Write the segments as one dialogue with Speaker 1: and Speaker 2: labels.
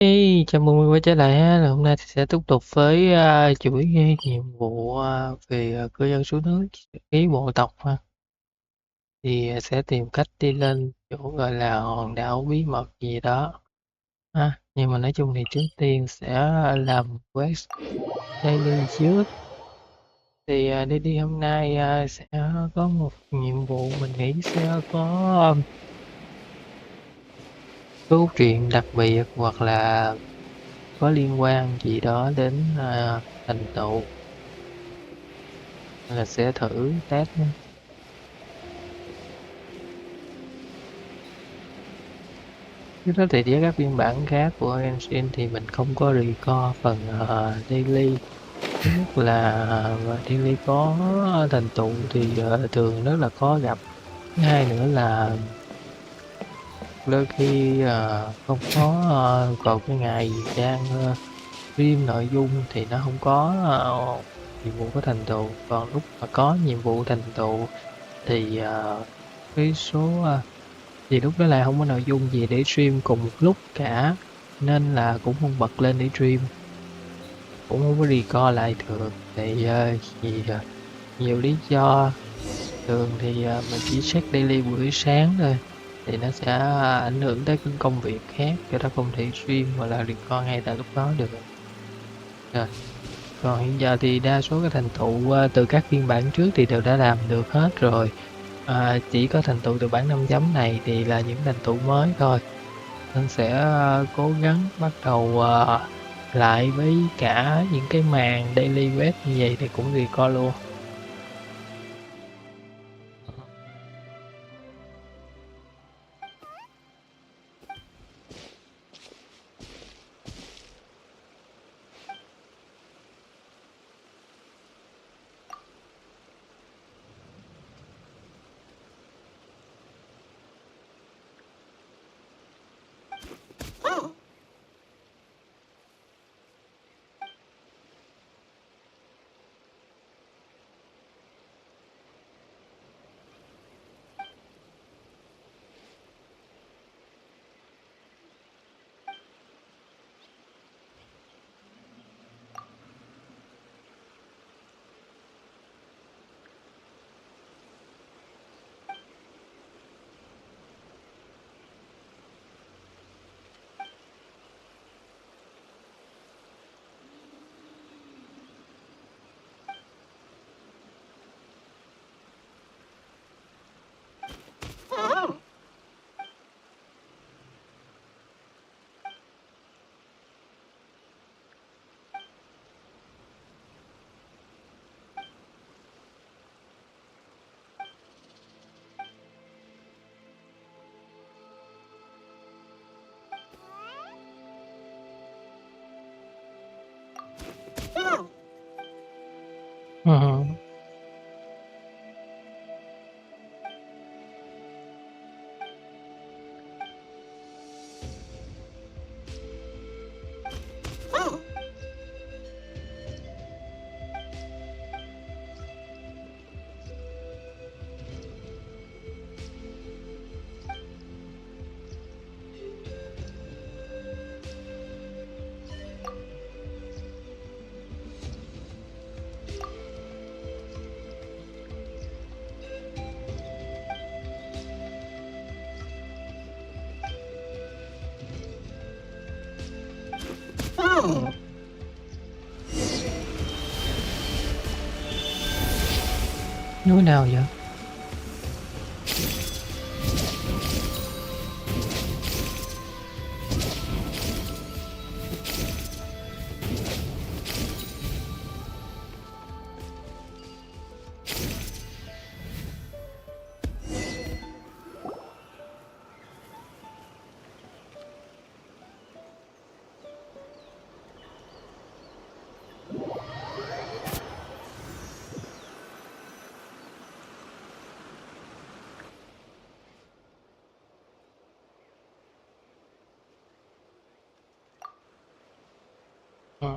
Speaker 1: Hey, chào mừng quay trở lại ha. Hôm nay thì sẽ tiếp tục với chuỗi nhiệm vụ về cư dân suối nước ý bộ tộc ha. Thì sẽ tìm cách đi lên chỗ gọi là hòn đảo bí mật gì đó ha. Nhưng mà nói chung thì trước tiên sẽ làm quest daily trước. Thì daily hôm nay sẽ có một nhiệm vụ mình nghĩ sẽ có câu chuyện đặc biệt hoặc là có liên quan gì đó đến thành tựu. Là sẽ thử test nha. Trước đó thì với các phiên bản khác của Genshin thì mình không có record phần daily. Thứ nhất là daily có thành tựu thì thường rất là khó gặp. Thứ hai nữa là đôi khi không có vào cái ngày đang stream nội dung thì nó không có nhiệm vụ có thành tựu. Còn lúc mà có nhiệm vụ thành tựu thì cái số thì lúc đó là không có nội dung gì để stream cùng một lúc cả, nên là cũng không bật lên để stream, cũng không có record lại được. Thì vì nhiều lý do, thường thì mình chỉ check daily buổi sáng thôi, thì nó sẽ ảnh hưởng tới cái công việc khác, cho đó không thể stream hoặc là record ngay tại lúc đó được. Rồi. Còn hiện giờ thì đa số các thành tựu từ các phiên bản trước thì đều đã làm được hết rồi. Chỉ có thành tựu từ bản 5 chấm này thì là những thành tựu mới thôi. Mình sẽ cố gắng bắt đầu lại với cả những cái màn daily quest như vậy thì cũng record luôn. Ừ. Núi nào vậy? Ừ.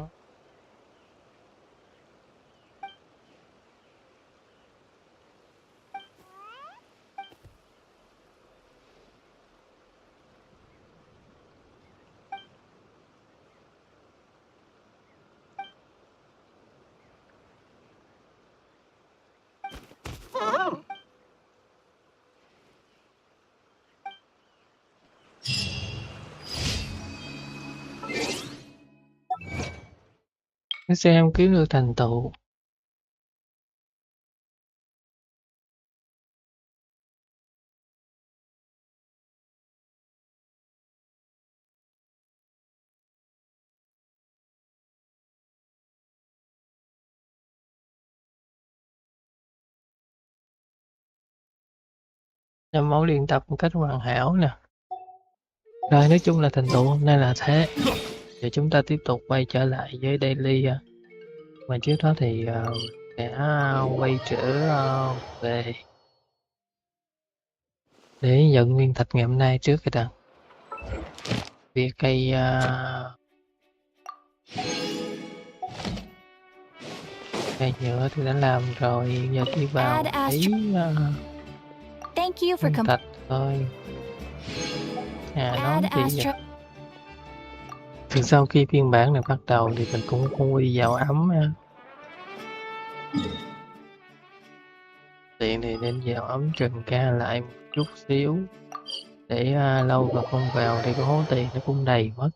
Speaker 1: Để xem kiếm được thành tựu. Làm mẫu luyện tập một cách hoàn hảo nè. Rồi nói chung là thành tựu hôm nay là thế. Giờ chúng ta tiếp tục quay trở lại với daily. Mà trước đó thì sẽ quay trở về để nhận nguyên thạch ngày hôm nay trước cái đã. Việc cây cây nhựa thì đã làm rồi, giờ đi vào lấy
Speaker 2: Thank you for
Speaker 1: nguyên thạch thôi. Nói gì vậy? Thì sau khi phiên bản này bắt đầu thì mình cũng không quy vào ấm. Tiện thì nên vào ấm trần ca lại một chút xíu để lâu rồi không vào thì có hố tiền nó cũng đầy mất.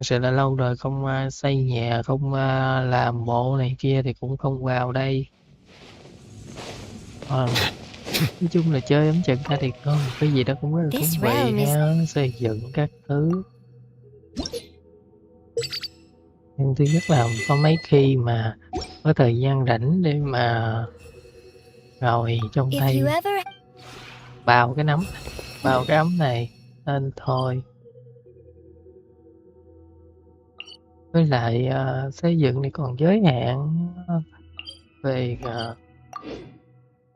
Speaker 1: Thật sự là lâu rồi không xây nhà, không làm bộ này kia thì cũng không vào đây. Nói chung là chơi ấm trần ca thì có một cái gì đó cũng rất là thú vị ha, xây dựng các thứ. Nhưng thứ nhất là có mấy khi mà có thời gian rảnh để mà rồi trong tay vào cái ấm này nên thôi. Với lại xây dựng thì còn giới hạn về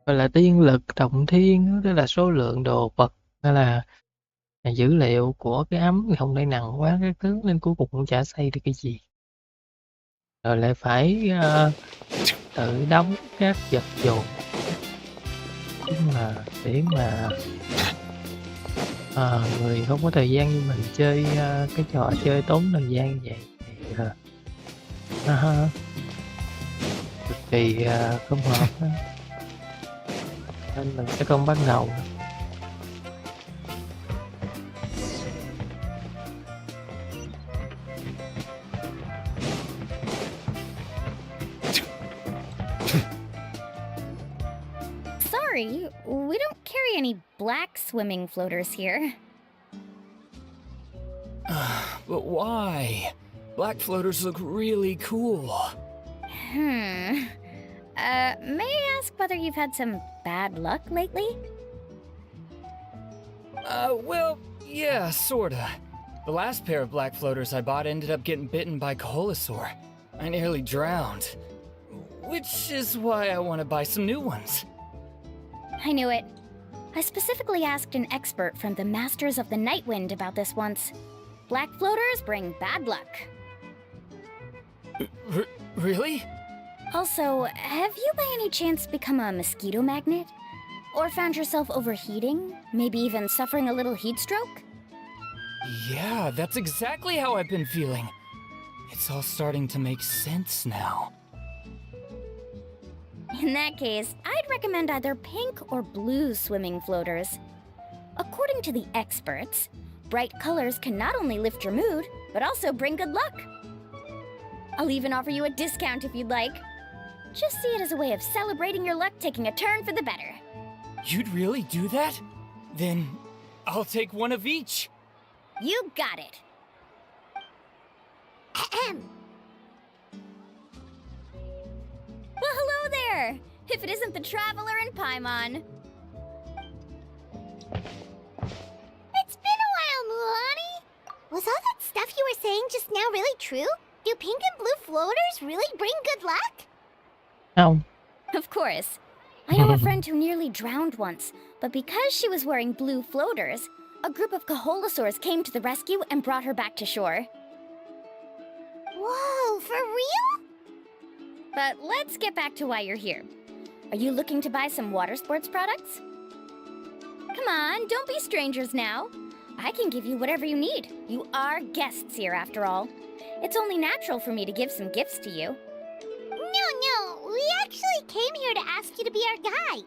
Speaker 1: gọi là tiên lực động thiên, tức là số lượng đồ vật hay là dữ liệu của cái ấm thì không thể nặng quá cái thứ nên cuối cùng cũng chả xây được cái gì. Rồi lại phải tự đóng các vật dụng mà để mà người không có thời gian như mình chơi cái trò chơi tốn thời gian như vậy thì cực kỳ không hợp đó. Nên mình sẽ không bắt đầu.
Speaker 2: Sorry, we don't carry any black swimming floaters here.
Speaker 3: But why? Black floaters look really cool.
Speaker 2: May I ask whether you've had some bad luck lately?
Speaker 3: Well, yeah, sorta. The last pair of black floaters I bought ended up getting bitten by Colosaur. I nearly drowned. Which is why I want to buy some new ones.
Speaker 2: I knew it. I specifically asked an expert from the Masters of the Night Wind about this once. Black floaters bring bad luck.
Speaker 3: Really?
Speaker 2: Also, have you by any chance become a mosquito magnet? Or found yourself overheating? Maybe even suffering a little heat stroke?
Speaker 3: Yeah, that's exactly how I've been feeling. It's all starting to make sense now.
Speaker 2: In that case, I'd recommend either pink or blue swimming floaters. According to the experts, bright colors can not only lift your mood, but also bring good luck. I'll even offer you a discount if you'd like. Just see it as a way of celebrating your luck taking a turn for the better.
Speaker 3: You'd really do that? Then I'll take one of each.
Speaker 2: You got it. Well, hello there! If it isn't the Traveler in Paimon.
Speaker 4: It's been a while, Mualani. Was all that stuff you were saying just now really true? Do pink and blue floaters really bring good luck?
Speaker 1: Không.
Speaker 2: Of course. I know a friend who nearly drowned once, but because she was wearing blue floaters, a group of Caholosaurs came to the rescue and brought her back to shore.
Speaker 4: Whoa, for real?
Speaker 2: But let's get back to why you're here. Are you looking to buy some water sports products? Come on, don't be strangers now. I can give you whatever you need. You are guests here, after all. It's only natural for me to give some gifts to you.
Speaker 4: No, we actually came here to ask you to be our guide.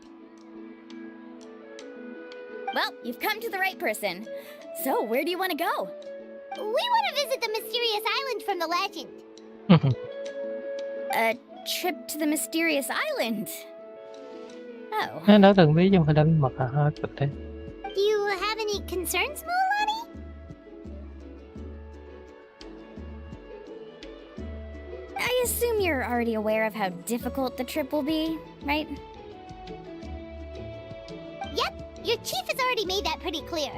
Speaker 2: Well, you've come to the right person. So, where do you want to go?
Speaker 4: We want to visit the mysterious island from the legend.
Speaker 2: A trip to the mysterious island. Oh.
Speaker 1: Hòn đảo thần bí trong hình đánh mật hả? Cực thế.
Speaker 4: Do you have any concerns, Mualani?
Speaker 2: I assume you're already aware of how difficult the trip will be, right?
Speaker 4: Yep, your chief has already made that pretty clear.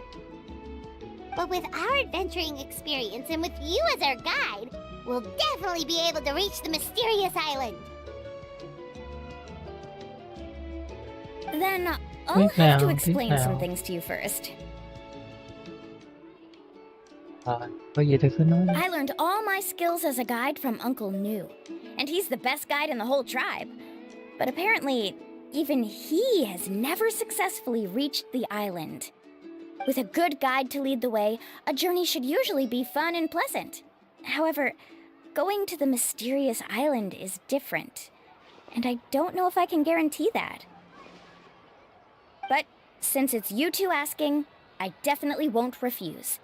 Speaker 4: But with our adventuring experience and with you as our guide, we'll definitely be able to reach the mysterious island.
Speaker 2: Then I'll have to
Speaker 1: Biết
Speaker 2: explain
Speaker 1: nào.
Speaker 2: some things to you first.
Speaker 1: Có gì thì cứ nói đi.
Speaker 2: I learned all my skills as a guide from Uncle New, and he's the best guide in the whole tribe. But apparently, even he has never successfully reached the island. With a good guide to lead the way, a journey should usually be fun and pleasant. However, going to the mysterious island is different, and I don't know if I can guarantee that. But since it's you two asking, I definitely won't refuse.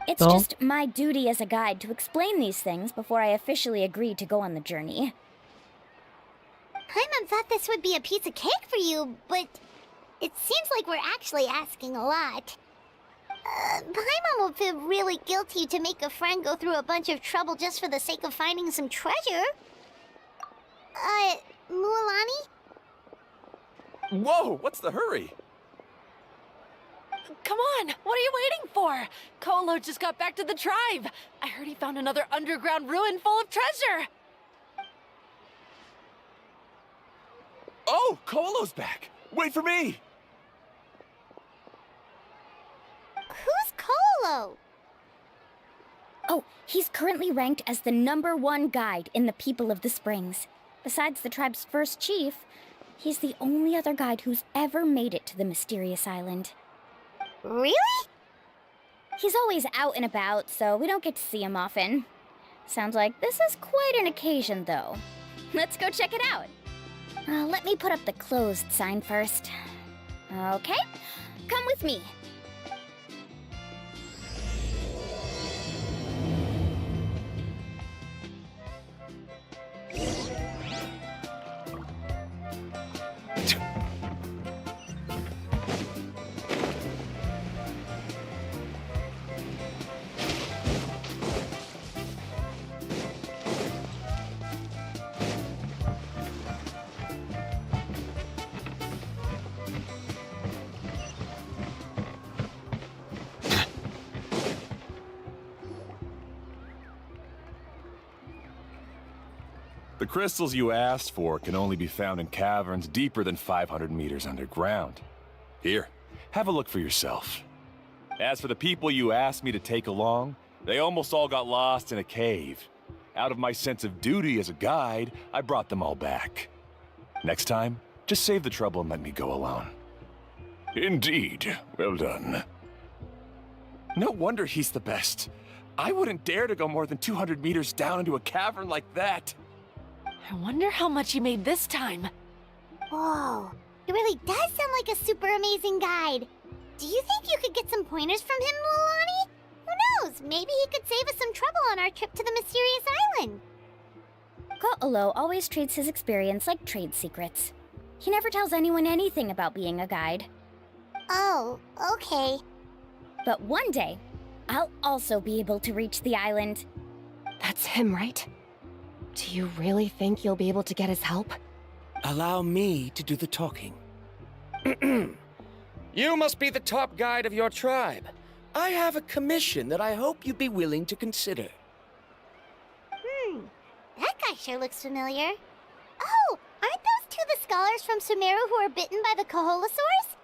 Speaker 2: It's
Speaker 1: Tốt.
Speaker 2: just my duty as a guide to explain these things before I officially agree to go on the journey.
Speaker 4: Paimon thought this would be a piece of cake for you, but it seems like we're actually asking a lot. Paimon will feel really guilty to make a friend go through a bunch of trouble just for the sake of finding some treasure. Mualani?
Speaker 5: Whoa, what's the hurry?
Speaker 6: Come on, what are you waiting for? Kolo just got back to the tribe. I heard he found another underground ruin full of treasure.
Speaker 5: Oh, Kolo's back. Wait for me.
Speaker 4: Who's Kolo?
Speaker 2: Oh, he's currently ranked as the #1 guide in the People of the Springs. Besides the tribe's first chief, he's the only other guide who's ever made it to the mysterious island.
Speaker 4: Really?
Speaker 2: He's always out and about, so we don't get to see him often. Sounds like this is quite an occasion, though. Let's go check it out. Let me put up the closed sign first. Okay, come with me.
Speaker 5: The crystals you asked for can only be found in caverns deeper than 500 meters underground. Here, have a look for yourself. As for the people you asked me to take along, they almost all got lost in a cave. Out of my sense of duty as a guide, I brought them all back. Next time, just save the trouble and let me go alone. Indeed. Well done. No wonder he's the best. I wouldn't dare to go more than 200 meters down into a cavern like that.
Speaker 6: I wonder how much he made this time.
Speaker 4: Whoa, he really does sound like a super amazing guide. Do you think you could get some pointers from him, Mualani? Who knows? Maybe he could save us some trouble on our trip to the mysterious island.
Speaker 2: Ko'olo always treats his experience like trade secrets. He never tells anyone anything about being a guide.
Speaker 4: Oh, okay.
Speaker 2: But one day, I'll also be able to reach the island.
Speaker 7: That's him, right? Do you really think you'll be able to get his help?
Speaker 8: Allow me to do the talking. You must be the top guide of your tribe. I have a commission that I hope you'd be willing to consider.
Speaker 4: That guy sure looks familiar. Oh, aren't those two the scholars from Sumeru who were bitten by the Koholosaurs?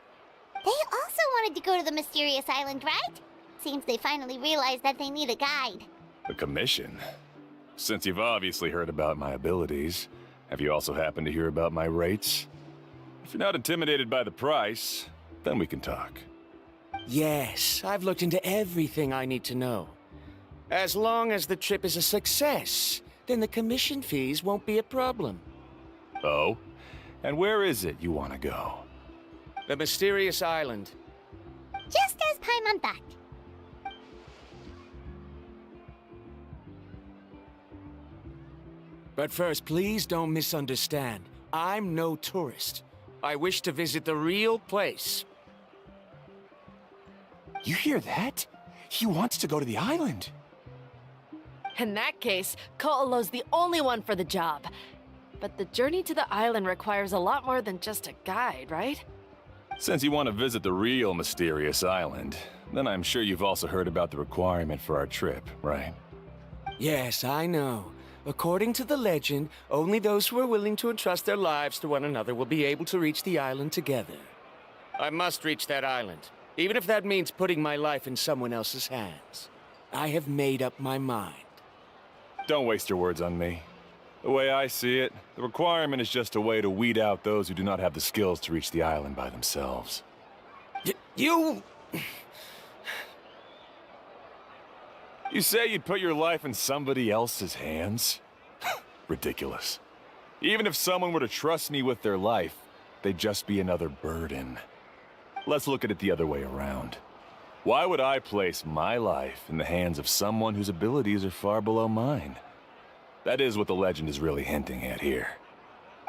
Speaker 4: They also wanted to go to the mysterious island, right? Seems they finally realized that they need a guide.
Speaker 5: A commission? Since you've obviously heard about my abilities, have you also happened to hear about my rates? If you're not intimidated by the price, then we can talk.
Speaker 8: Yes, I've looked into everything I need to know. As long as the trip is a success, then the commission fees won't be a problem.
Speaker 5: Oh? And where is it you want to go?
Speaker 8: The mysterious island.
Speaker 4: Just as Paimon thought.
Speaker 8: But first, please don't misunderstand. I'm no tourist. I wish to visit the real place.
Speaker 5: You hear that? He wants to go to the island.
Speaker 6: In that case, Ko'olo's the only one for the job. But the journey to the island requires a lot more than just a guide, right?
Speaker 5: Since you want to visit the real mysterious island, then I'm sure you've also heard about the requirement for our trip, right?
Speaker 8: Yes, I know. According to the legend, only those who are willing to entrust their lives to one another will be able to reach the island together. I must reach that island, even if that means putting my life in someone else's hands. I have made up my mind.
Speaker 5: Don't waste your words on me. The way I see it, the requirement is just a way to weed out those who do not have the skills to reach the island by themselves.
Speaker 8: You...
Speaker 5: You say you'd put your life in somebody else's hands? Ridiculous. Even if someone were to trust me with their life, they'd just be another burden. Let's look at it the other way around. Why would I place my life in the hands of someone whose abilities are far below mine? That is what the legend is really hinting at here.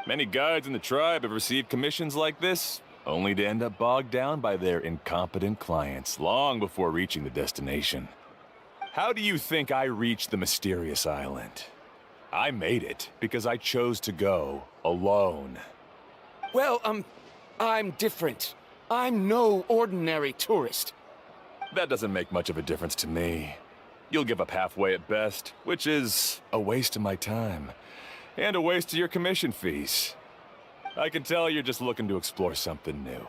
Speaker 5: Many guides in the tribe have received commissions like this, only to end up bogged down by their incompetent clients long before reaching the destination. How do you think I reached the mysterious island? I made it because I chose to go alone.
Speaker 8: Well, I'm different. I'm no ordinary tourist.
Speaker 5: That doesn't make much of a difference to me. You'll give up halfway at best, which is a waste of my time. And a waste of your commission fees. I can tell you're just looking to explore something new.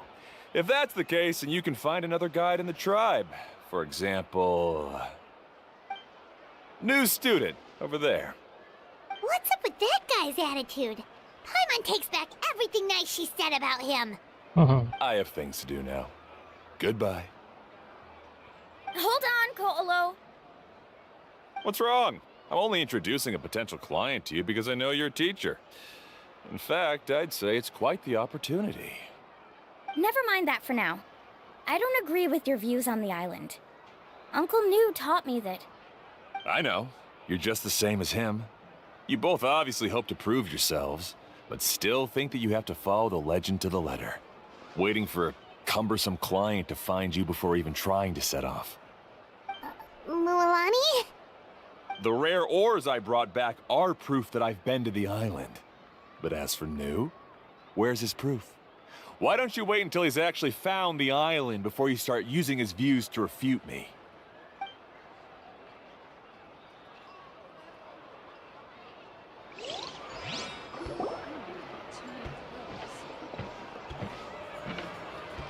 Speaker 5: If that's the case, then you can find another guide in the tribe. For example... new student, over there.
Speaker 4: What's up with that guy's attitude? Paimon takes back everything nice she said about him.
Speaker 5: I have things to do now. Goodbye.
Speaker 2: Hold on, Ko'olo.
Speaker 5: What's wrong? I'm only introducing a potential client to you because I know you're a teacher. In fact, I'd say it's quite the opportunity.
Speaker 2: Never mind that for now. I don't agree with your views on the island. Uncle New taught me that...
Speaker 5: I know. You're just the same as him. You both obviously hope to prove yourselves, but still think that you have to follow the legend to the letter. Waiting for a cumbersome client to find you before even trying to set off.
Speaker 4: Mualani?
Speaker 5: The rare ores I brought back are proof that I've been to the island. But as for New, where's his proof? Why don't you wait until he's actually found the island before you start using his views to refute me?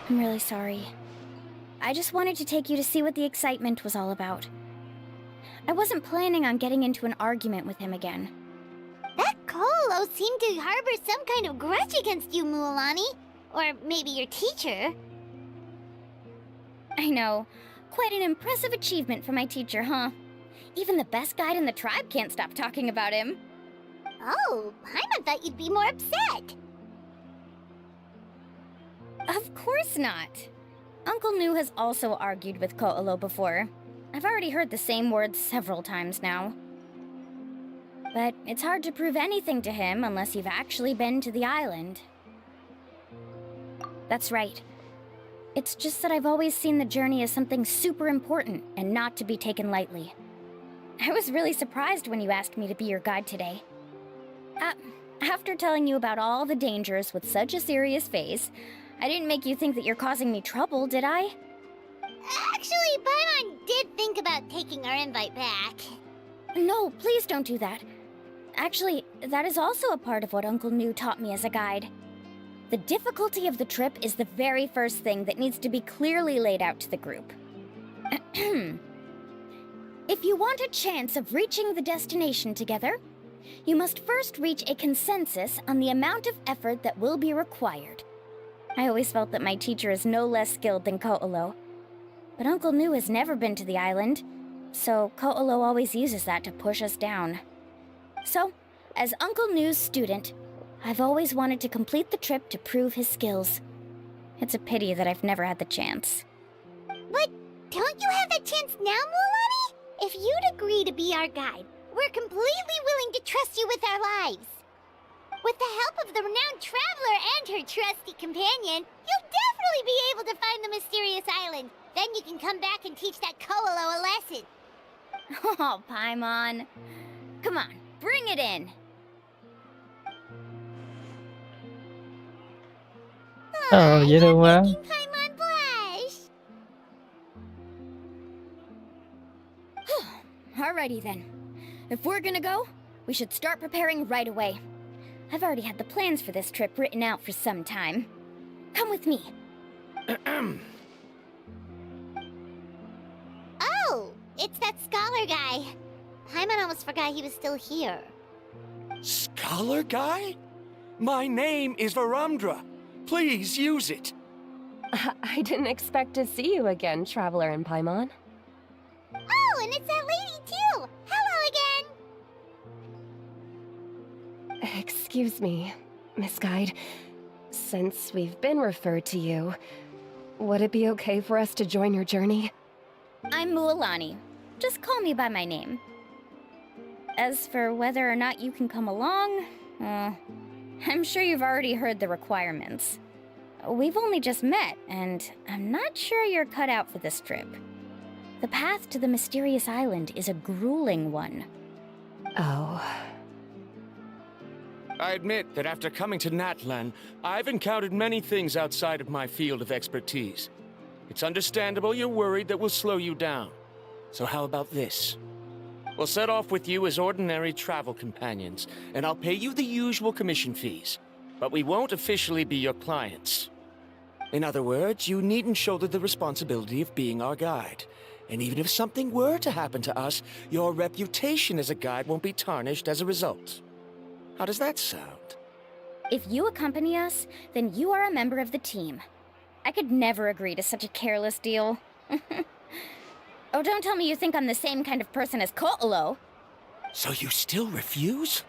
Speaker 2: I'm really sorry. I just wanted to take you to see what the excitement was all about. I wasn't planning on getting into an argument with him again.
Speaker 4: That Ko'olo seemed to harbor some kind of grudge against you, Mualani. Or maybe your teacher.
Speaker 2: I know. Quite an impressive achievement for my teacher, huh? Even the best guide in the tribe can't stop talking about him.
Speaker 4: Oh, Paimon thought you'd be more upset.
Speaker 2: Of course not. Uncle New has also argued with Ko'olo before. I've already heard the same words several times now. But it's hard to prove anything to him unless you've actually been to the island. That's right. It's just that I've always seen the journey as something super important and not to be taken lightly. I was really surprised when you asked me to be your guide today. After telling you about all the dangers with such a serious face, I didn't make you think that you're causing me trouble, did I?
Speaker 4: Actually, Paimon did think about taking our invite back.
Speaker 2: No, please don't do that. Actually, that is also a part of what Uncle New taught me as a guide. The difficulty of the trip is the very first thing that needs to be clearly laid out to the group. If you want a chance of reaching the destination together, you must first reach a consensus on the amount of effort that will be required. I always felt that my teacher is no less skilled than Ko'olo. But Uncle New has never been to the island, so Ko'olo always uses that to push us down. So, as Uncle New's student, I've always wanted to complete the trip to prove his skills. It's a pity that I've never had the chance.
Speaker 4: But don't you have that chance now, Mualani? If you'd agree to be our guide, We're completely willing to trust you with our lives. With the help of the renowned traveler and her trusty companion, you'll definitely be able to find the mysterious island. Then you can come back and teach that Koalo a lesson.
Speaker 2: Oh, Paimon. Come on, bring it in.
Speaker 1: Dễ thương quá.
Speaker 4: Making Paimon blush.
Speaker 2: Alrighty then. If we're gonna go, we should start preparing right away. I've already had the plans for this trip written out for some time. Come with me.
Speaker 4: Oh, it's that scholar guy. Paimon almost forgot he was still here.
Speaker 8: Scholar guy? My name is Varumdra. Please use it.
Speaker 7: I didn't expect to see you again, Traveler and Paimon.
Speaker 4: Oh, and it's that lady too. Hello again.
Speaker 7: Excuse me, Miss Guide. Since we've been referred to you, would it be okay for us to join your journey?
Speaker 2: I'm Mualani. Just call me by my name. As for whether or not you can come along, I'm sure you've already heard the requirements. We've only just met, and I'm not sure you're cut out for this trip. The path to the mysterious island is a grueling one.
Speaker 7: Oh.
Speaker 8: I admit that after coming to Natlan, I've encountered many things outside of my field of expertise. It's understandable you're worried that we'll slow you down. So how about this? We'll set off with you as ordinary travel companions, and I'll pay you the usual commission fees. But we won't officially be your clients. In other words, you needn't shoulder the responsibility of being our guide. And even if something were to happen to us, your reputation as a guide won't be tarnished as a result. How does that sound?
Speaker 2: If you accompany us, then you are a member of the team. I could never agree to such a careless deal. Oh, don't tell me you think I'm the same kind of person as Koalo.
Speaker 8: So you still refuse?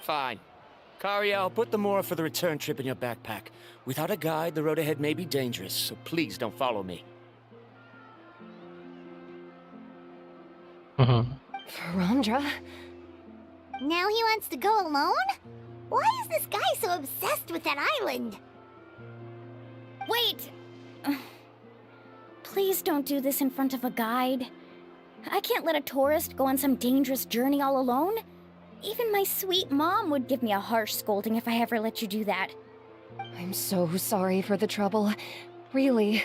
Speaker 8: Fine. Kariel, put the Mora for the return trip in your backpack. Without a guide, the road ahead may be dangerous, so please don't follow me.
Speaker 7: Varumdra?
Speaker 4: Now he wants to go alone? Why is this guy so obsessed with that island?
Speaker 2: Wait! Please don't do this in front of a guide. I can't let a tourist go on some dangerous journey all alone. Even my sweet mom would give me a harsh scolding if I ever let you do that.
Speaker 7: I'm so sorry for the trouble. Really.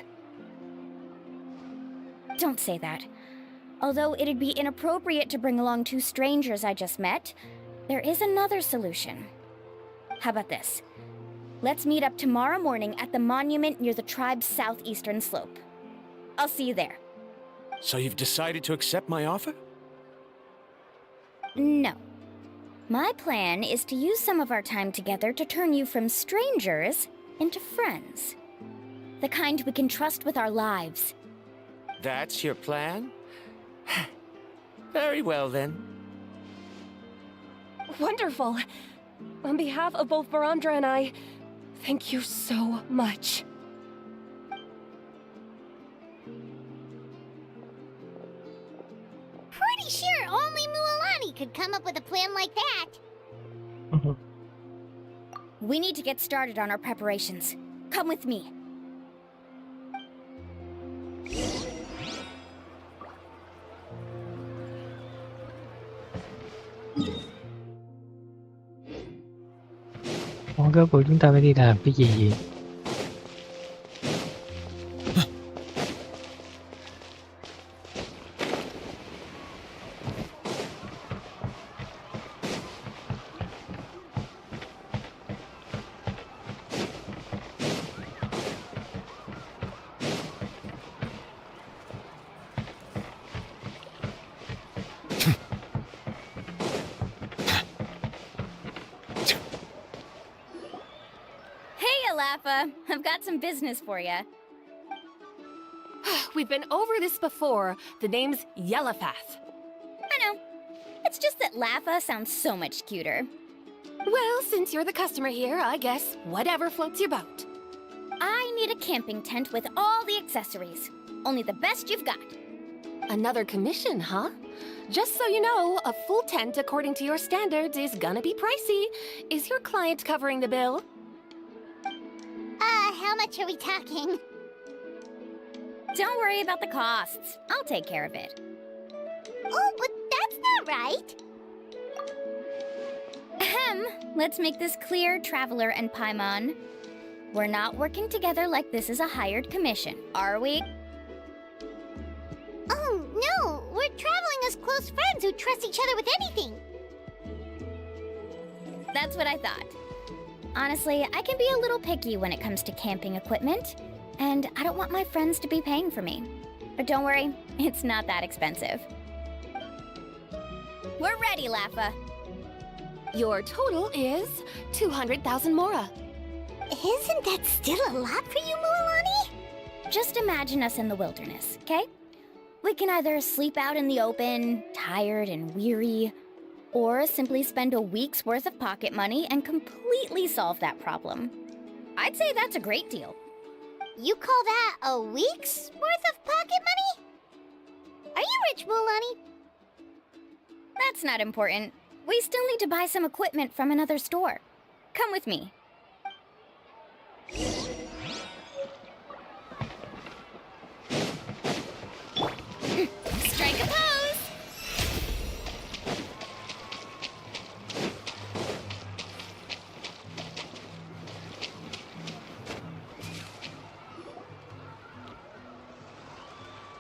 Speaker 2: Don't say that. Although it'd be inappropriate to bring along two strangers I just met, there is another solution. How about this? Let's meet up tomorrow morning at the monument near the tribe's southeastern slope. I'll see you there.
Speaker 8: So you've decided to accept my offer?
Speaker 2: No. My plan is to use some of our time together to turn you from strangers into friends. The kind we can trust with our lives.
Speaker 8: That's your plan? Very well, then.
Speaker 7: Wonderful. On behalf of both Varumdra and I, thank you so much.
Speaker 4: Pretty sure only Mualani could come up with a plan like that.
Speaker 2: We need to get started on our preparations. Come with me.
Speaker 1: Rốt cuộc chúng ta phải đi làm cái gì vậy?
Speaker 2: I've got some business for you.
Speaker 6: We've been over this before. The name's Yellowfath.
Speaker 2: I know. It's just that Laffa sounds so much cuter.
Speaker 6: Well, since you're the customer here, I guess whatever floats your boat.
Speaker 2: I need a camping tent with all the accessories. Only the best you've got.
Speaker 7: Another commission, huh? Just so you know, a full tent according to your standards is gonna be pricey. Is your client covering the bill?
Speaker 4: How much are we talking?
Speaker 2: Don't worry about the costs. I'll take care of it.
Speaker 4: Oh, but that's not right.
Speaker 2: Ahem. Let's make this clear, Traveler and Paimon. We're not working together like this is a hired commission, are we?
Speaker 4: Oh, no! We're traveling as close friends who trust each other with anything.
Speaker 2: That's what I thought. Honestly, I can be a little picky when it comes to camping equipment, and I don't want my friends to be paying for me. But don't worry, it's not that expensive. We're ready, Laffa.
Speaker 7: Your total is 200,000 mora.
Speaker 4: Isn't that still a lot for you, Mualani?
Speaker 2: Just imagine us in the wilderness, okay? We can either sleep out in the open, tired and weary, or simply spend a week's worth of pocket money and completely solve that problem. I'd say that's a great deal.
Speaker 4: You call that a week's worth of pocket money? Are you rich, Mualani?
Speaker 2: That's not important. We still need to buy some equipment from another store. Come with me. Strike a pose!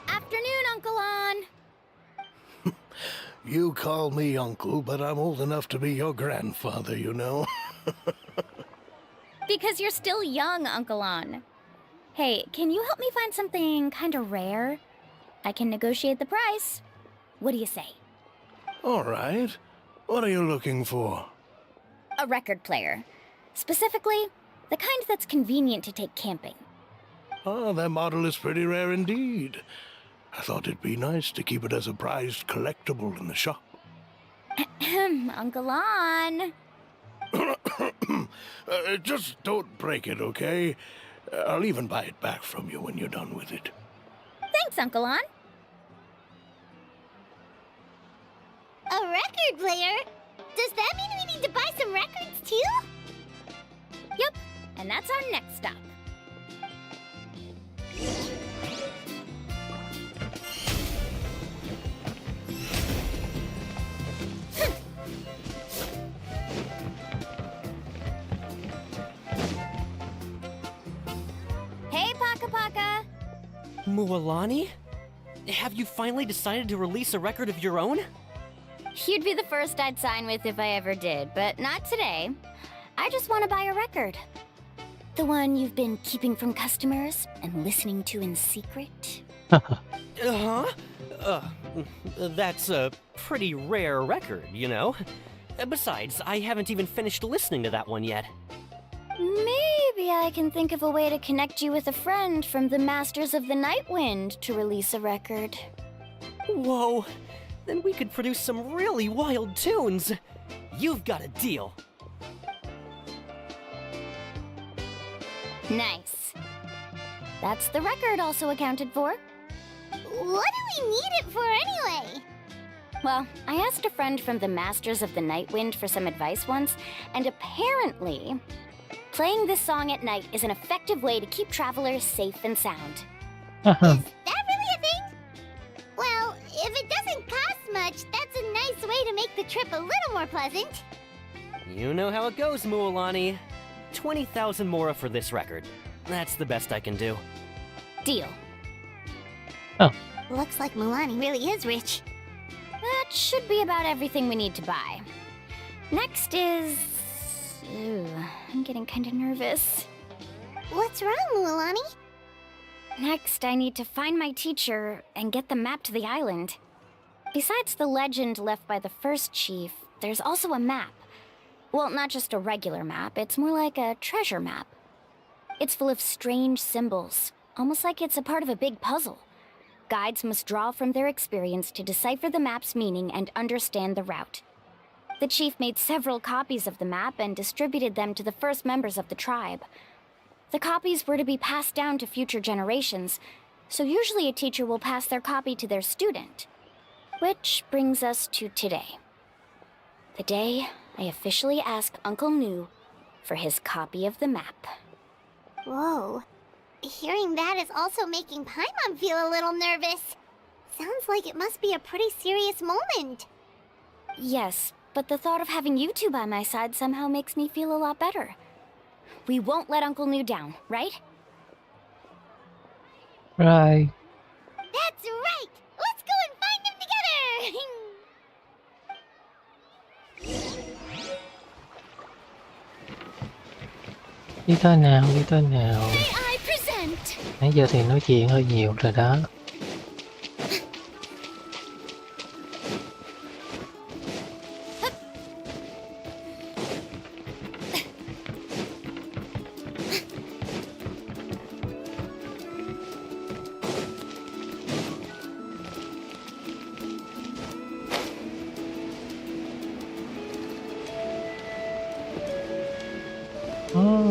Speaker 2: Afternoon, Uncle On.
Speaker 9: You call me uncle, but I'm old enough to be your grandfather, you know.
Speaker 2: Because you're still young, Uncle On. Hey, can you help me find something kinda rare? I can negotiate the price. What do you say?
Speaker 9: All right. What are you looking for?
Speaker 2: A record player. Specifically, the kind that's convenient to take camping.
Speaker 9: Ah, that model is pretty rare indeed. I thought it'd be nice to keep it as a prized collectible in the shop.
Speaker 2: Uncle On.
Speaker 9: Just don't break it, okay? I'll even buy it back from you when you're done with it.
Speaker 2: Thanks, Uncle On.
Speaker 4: A record player? Does that mean we need to buy some records too?
Speaker 2: Yep, and that's our next stop. Hey, Paka Paka!
Speaker 10: Mualani? Have you finally decided to release a record of your own?
Speaker 2: You'd be the first I'd sign with if I ever did, but not today. I just want to buy a record. The one you've been keeping from customers and listening to in secret.
Speaker 10: Uh-huh. That's a pretty rare record, you know? Besides, I haven't even finished listening to that one yet.
Speaker 2: Maybe I can think of a way to connect you with a friend from the Masters of the Night Wind to release a record.
Speaker 10: Whoa! Then we could produce some really wild tunes! You've got a deal!
Speaker 2: Nice. That's the record also accounted for.
Speaker 4: What do we need it for anyway?
Speaker 2: Well, I asked a friend from the Masters of the Night Wind for some advice once, and apparently, playing this song at night is an effective way to keep travelers safe and sound.
Speaker 4: Is that really a thing? Well, if it doesn't cost much, that's a nice way to make the trip a little more pleasant.
Speaker 10: You know how it goes, Mualani. 20,000 mora for this record. That's the best I can do.
Speaker 2: Deal.
Speaker 4: Looks like Mualani really is rich.
Speaker 2: That should be about everything we need to buy. Next is... Ooh, I'm getting kinda nervous.
Speaker 4: What's wrong, Mualani?
Speaker 2: Next, I need to find my teacher and get the map to the island. Besides the legend left by the first chief, there's also a map. Well, not just a regular map, it's more like a treasure map. It's full of strange symbols, almost like it's a part of a big puzzle. Guides must draw from their experience to decipher the map's meaning and understand the route. The chief made several copies of the map and distributed them to the first members of the tribe. The copies were to be passed down to future generations, So usually a teacher will pass their copy to their student. Which brings us to today. The day I officially asked Uncle New for his copy of the map.
Speaker 4: Whoa. Hearing that is also making Paimon feel a little nervous. Sounds like it must be a pretty serious moment.
Speaker 2: Yes, but the thought of having you two by my side somehow makes me feel a lot better. We won't let Uncle New down, right?
Speaker 1: Right.
Speaker 4: That's right! Let's go and find them together!
Speaker 1: Đi tới nào, đi tới nào.
Speaker 2: May I present?
Speaker 1: Nãy giờ thì nói chuyện hơi nhiều rồi đó.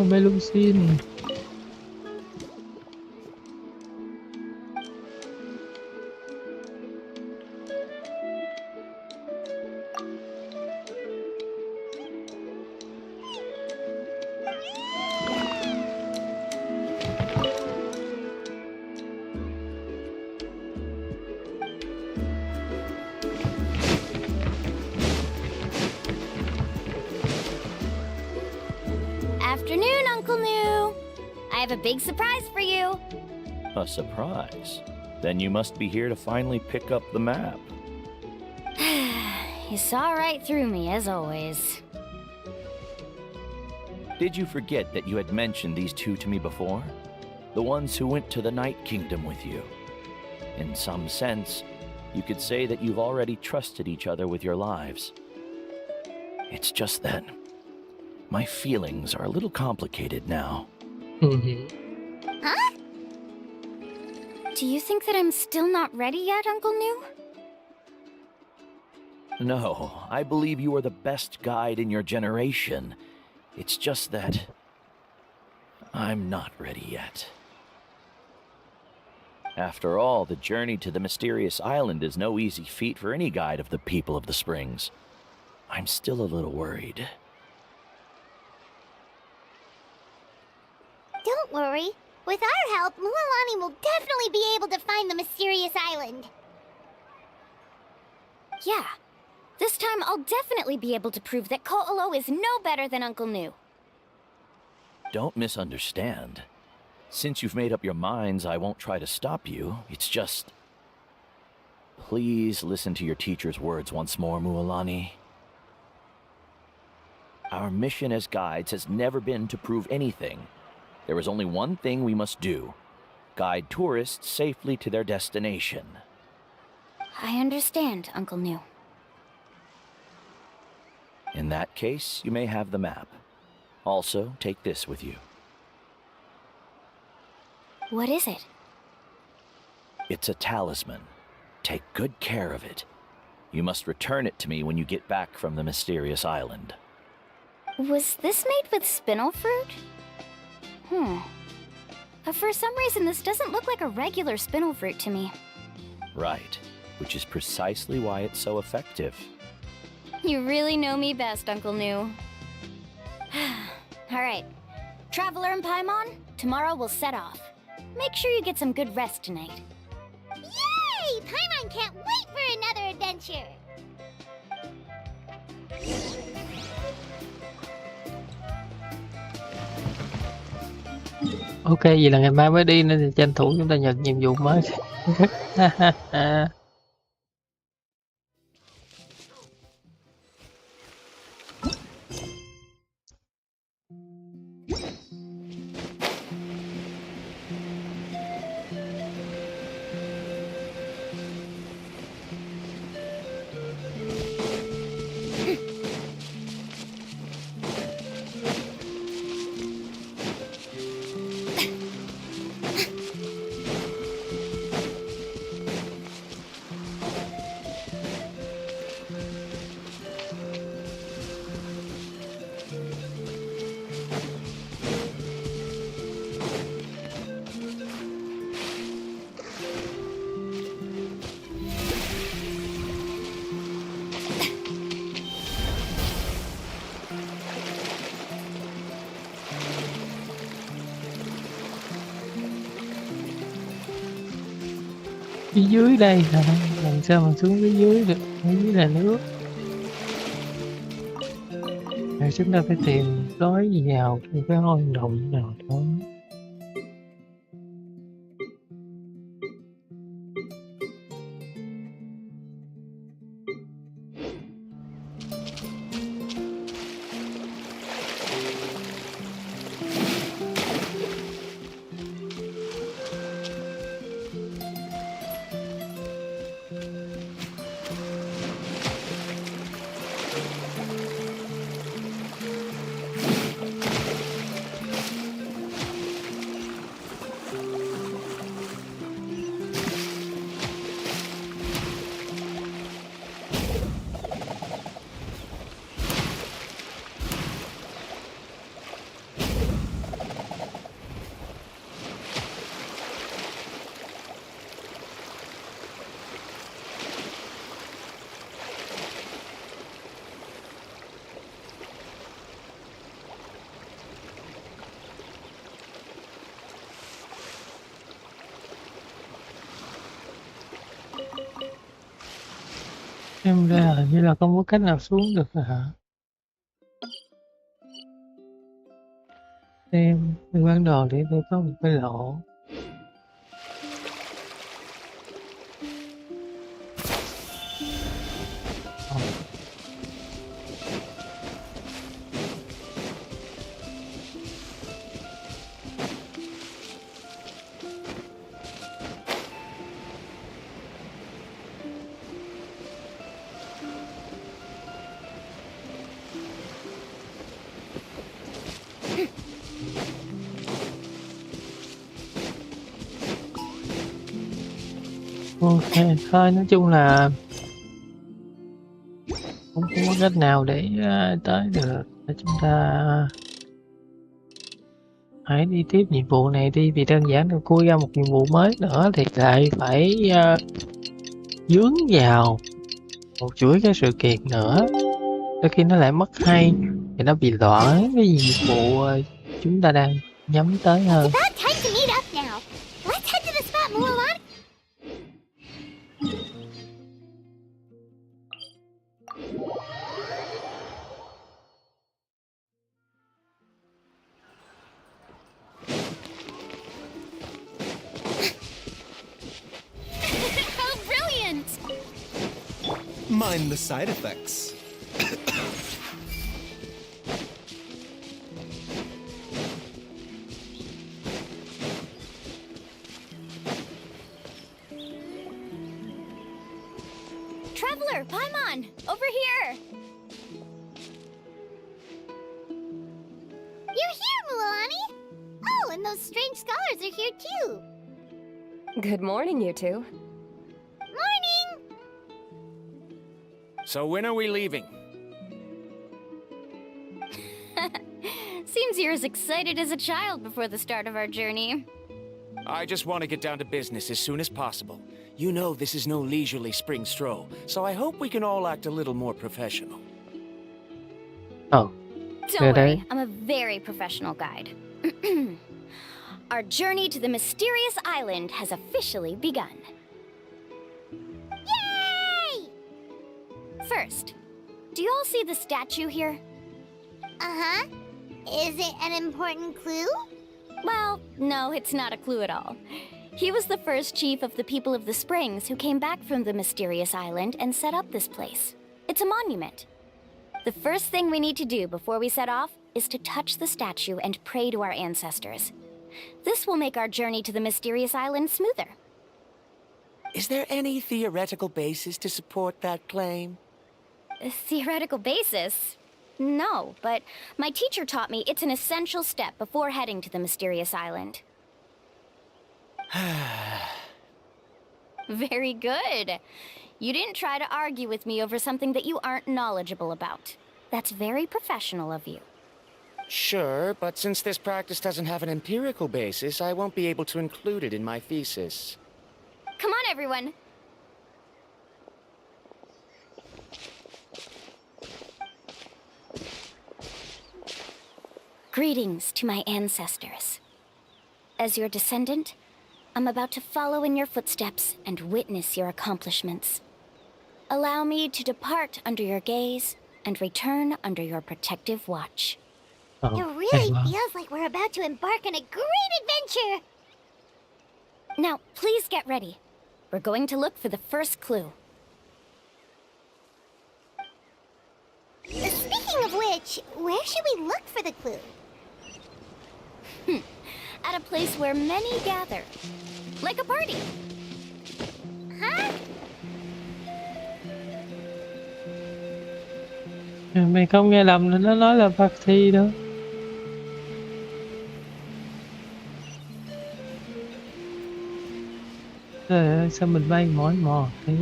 Speaker 1: Melusin.
Speaker 2: Afternoon, Uncle New. I have a big surprise for you.
Speaker 11: A surprise? Then you must be here to finally pick up the map.
Speaker 2: You saw right through me, as always.
Speaker 11: Did you forget that you had mentioned these two to me before? The ones who went to the Night Kingdom with you. In some sense, you could say that you've already trusted each other with your lives. It's just that my feelings are a little complicated now.
Speaker 4: Huh?
Speaker 2: Do you think that I'm still not ready yet, Uncle New?
Speaker 11: No, I believe you are the best guide in your generation. It's just that I'm not ready yet. After all, the journey to the mysterious island is no easy feat for any guide of the people of the Springs. I'm still a little worried.
Speaker 4: Don't worry. With our help, Mualani will definitely be able to find the mysterious island.
Speaker 2: Yeah. This time I'll definitely be able to prove that Ko'olo is no better than Uncle New.
Speaker 11: Don't misunderstand. Since you've made up your minds, I won't try to stop you. It's just... Please listen to your teacher's words once more, Mualani. Our mission as guides has never been to prove anything. There is only one thing we must do. Guide tourists safely to their destination.
Speaker 2: I understand, Uncle New.
Speaker 11: In that case, you may have the map. Also, take this with you.
Speaker 2: What is it?
Speaker 11: It's a talisman. Take good care of it. You must return it to me when you get back from the mysterious island.
Speaker 2: Was this made with spinel fruit? For some reason, this doesn't look like a regular spinel fruit to me.
Speaker 11: Right, which is precisely why it's so effective.
Speaker 2: You really know me best, Uncle New. Alright. Traveler and Paimon, tomorrow we'll set off. Make sure you get some good rest tonight.
Speaker 4: Yay! Paimon can't wait for another adventure!
Speaker 1: Ok, vậy là ngày mai mới đi nên thì tranh thủ chúng ta nhận nhiệm vụ mới. phía dưới đây hả? Làm sao mà xuống phía dưới được? Phía dưới là nước. Rồi chúng ta phải tìm lối vào cái hang động nào đó. Xem ra hình như là không có cách nào xuống được rồi hả? Xem cái bản đồ để tôi có một cái lỗ. Ok, thôi nói chung là không có cách nào để tới được. Chúng ta hãy đi tiếp nhiệm vụ này đi, vì đơn giản là cui ra một nhiệm vụ mới nữa thì lại phải dướng vào một chuỗi cái sự kiện nữa. Đôi khi nó lại mất hay thì nó bị loãng cái nhiệm vụ chúng ta đang nhắm tới hơn.
Speaker 4: It's about time to meet up now. Let's head to the spot Mualani.
Speaker 2: How brilliant!
Speaker 12: Mind the side effects.
Speaker 2: Traveler, Paimon, over here!
Speaker 4: You're here, Mualani. Oh, and those strange scholars are here too.
Speaker 7: Good morning, you two.
Speaker 4: Morning!
Speaker 8: So when are we leaving?
Speaker 2: Seems you're as excited as a child before the start of our journey.
Speaker 8: I just want to get down to business as soon as possible. You know this is no leisurely spring stroll, so I hope we can all act a little more professional.
Speaker 1: Oh,
Speaker 2: Don't worry, I'm a very professional guide. Our journey to the mysterious island has officially begun.
Speaker 4: Yay!
Speaker 2: First, do you all see the statue here?
Speaker 4: Uh-huh. Is it an important clue?
Speaker 2: Well, no, it's not a clue at all. He was the first chief of the people of the Springs who came back from the mysterious island and set up this place. It's a monument. The first thing we need to do before we set off is to touch the statue and pray to our ancestors. This will make our journey to the mysterious island smoother.
Speaker 8: Is there any theoretical basis to support that claim?
Speaker 2: A theoretical basis? No, but my teacher taught me it's an essential step before heading to the mysterious island. Very good. You didn't try to argue with me over something that you aren't knowledgeable about. That's very professional of you.
Speaker 8: Sure, but since this practice doesn't have an empirical basis, I won't be able to include it in my thesis.
Speaker 2: Come on, everyone. Greetings to my ancestors. As your descendant, I'm about to follow in your footsteps and witness your accomplishments. Allow me to depart under your gaze and return under your protective watch.
Speaker 1: Ờ,
Speaker 4: It
Speaker 1: hay
Speaker 4: really
Speaker 1: quá.
Speaker 4: feels like we're about to embark on a great adventure.
Speaker 2: Now, please get ready. We're going to look for the first clue.
Speaker 4: Speaking of which, where should we look for the clue?
Speaker 2: At a place where many gather. Like a party.
Speaker 4: Huh?
Speaker 1: Mày không nghe lầm, nó nói là party đó. Trời ơi, sao mình bay mỏi mò thế?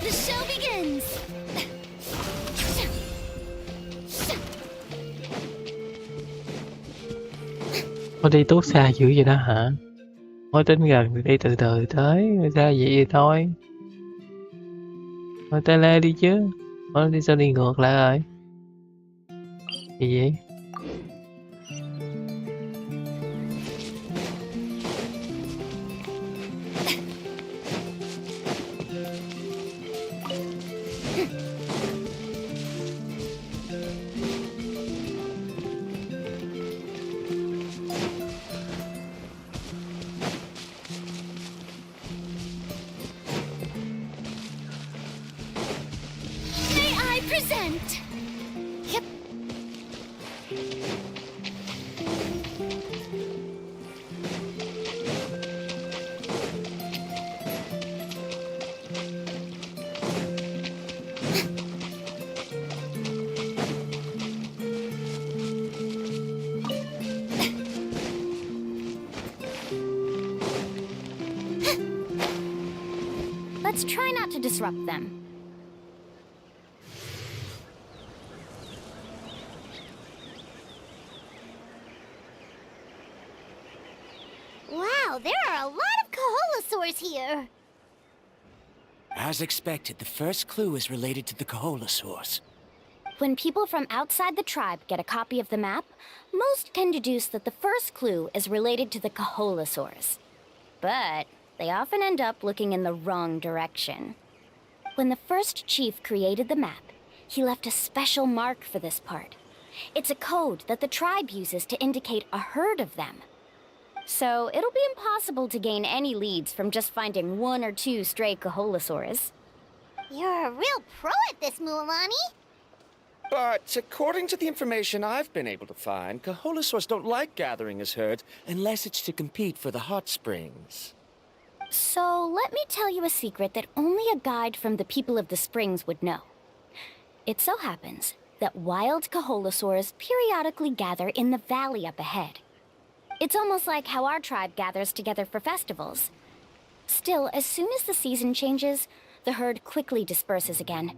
Speaker 2: The show begins!
Speaker 1: Thôi đi tuốt xa dữ vậy đó hả? Thôi tính gần đi từ từ tới, ra vậy thì thôi. Thôi tele đi chứ. Thôi đi sao đi ngược lại rồi? Gì vậy?
Speaker 2: May I present?
Speaker 4: Yep.
Speaker 2: Let's try not to disrupt them.
Speaker 4: Wow, there are a lot of Kaholosaurs here.
Speaker 8: As expected, the first clue is related to the Kaholosaurs.
Speaker 2: When people from outside the tribe get a copy of the map, most can deduce that the first clue is related to the Kaholosaurs. But they often end up looking in the wrong direction. When the first chief created the map, he left a special mark for this part. It's a code that the tribe uses to indicate a herd of them. So it'll be impossible to gain any leads from just finding one or two stray Kaholosaurs.
Speaker 4: You're a real pro at this, Mualani.
Speaker 8: But according to the information I've been able to find, Kaholosaurs don't like gathering as herds unless it's to compete for the hot springs.
Speaker 2: So let me tell you a secret that only a guide from the people of the springs would know. It so happens that wild Kaholosaurs periodically gather in the valley up ahead. It's almost like how our tribe gathers together for festivals. Still, as soon as the season changes, the herd quickly disperses again.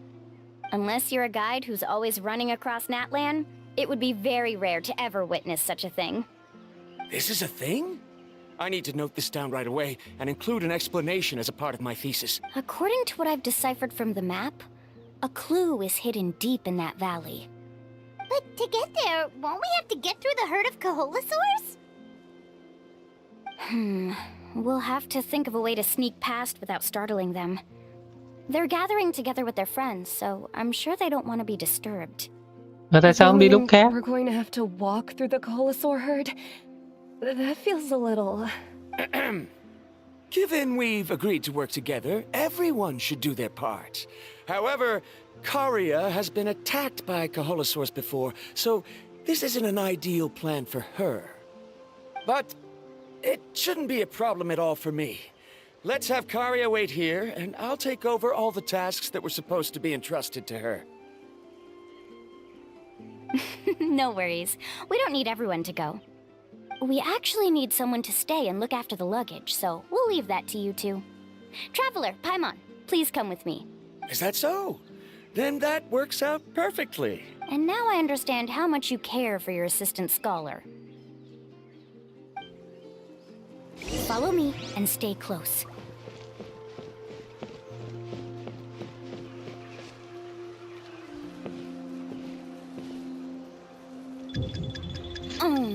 Speaker 2: Unless you're a guide who's always running across Natlan, it would be very rare to ever witness such a thing.
Speaker 8: This is a thing? I need to note this down right away and include an explanation as a part of my thesis.
Speaker 2: According to what I've deciphered from the map, a clue is hidden deep in that valley.
Speaker 4: But to get there, won't we have to get through the herd of Kaholosaurs?
Speaker 2: We'll have to think of a way to sneak past without startling them. They're gathering together with their friends, so I'm sure they don't want to be disturbed.
Speaker 1: Mà tại sao không đi lúc khác?
Speaker 7: We're going to have to walk through the Kaholosaur herd? That feels a little...
Speaker 8: Given we've agreed to work together, everyone should do their part. However, Karia has been attacked by Kaholosaurs before, so this isn't an ideal plan for her. But it shouldn't be a problem at all for me. Let's have Karia wait here, and I'll take over all the tasks that were supposed to be entrusted to her.
Speaker 2: No worries. We don't need everyone to go. We actually need someone to stay and look after the luggage, so we'll leave that to you two. Traveler, Paimon, please come with me.
Speaker 8: Is that so? Then that works out perfectly.
Speaker 2: And now I understand how much you care for your assistant scholar. Follow me and stay close.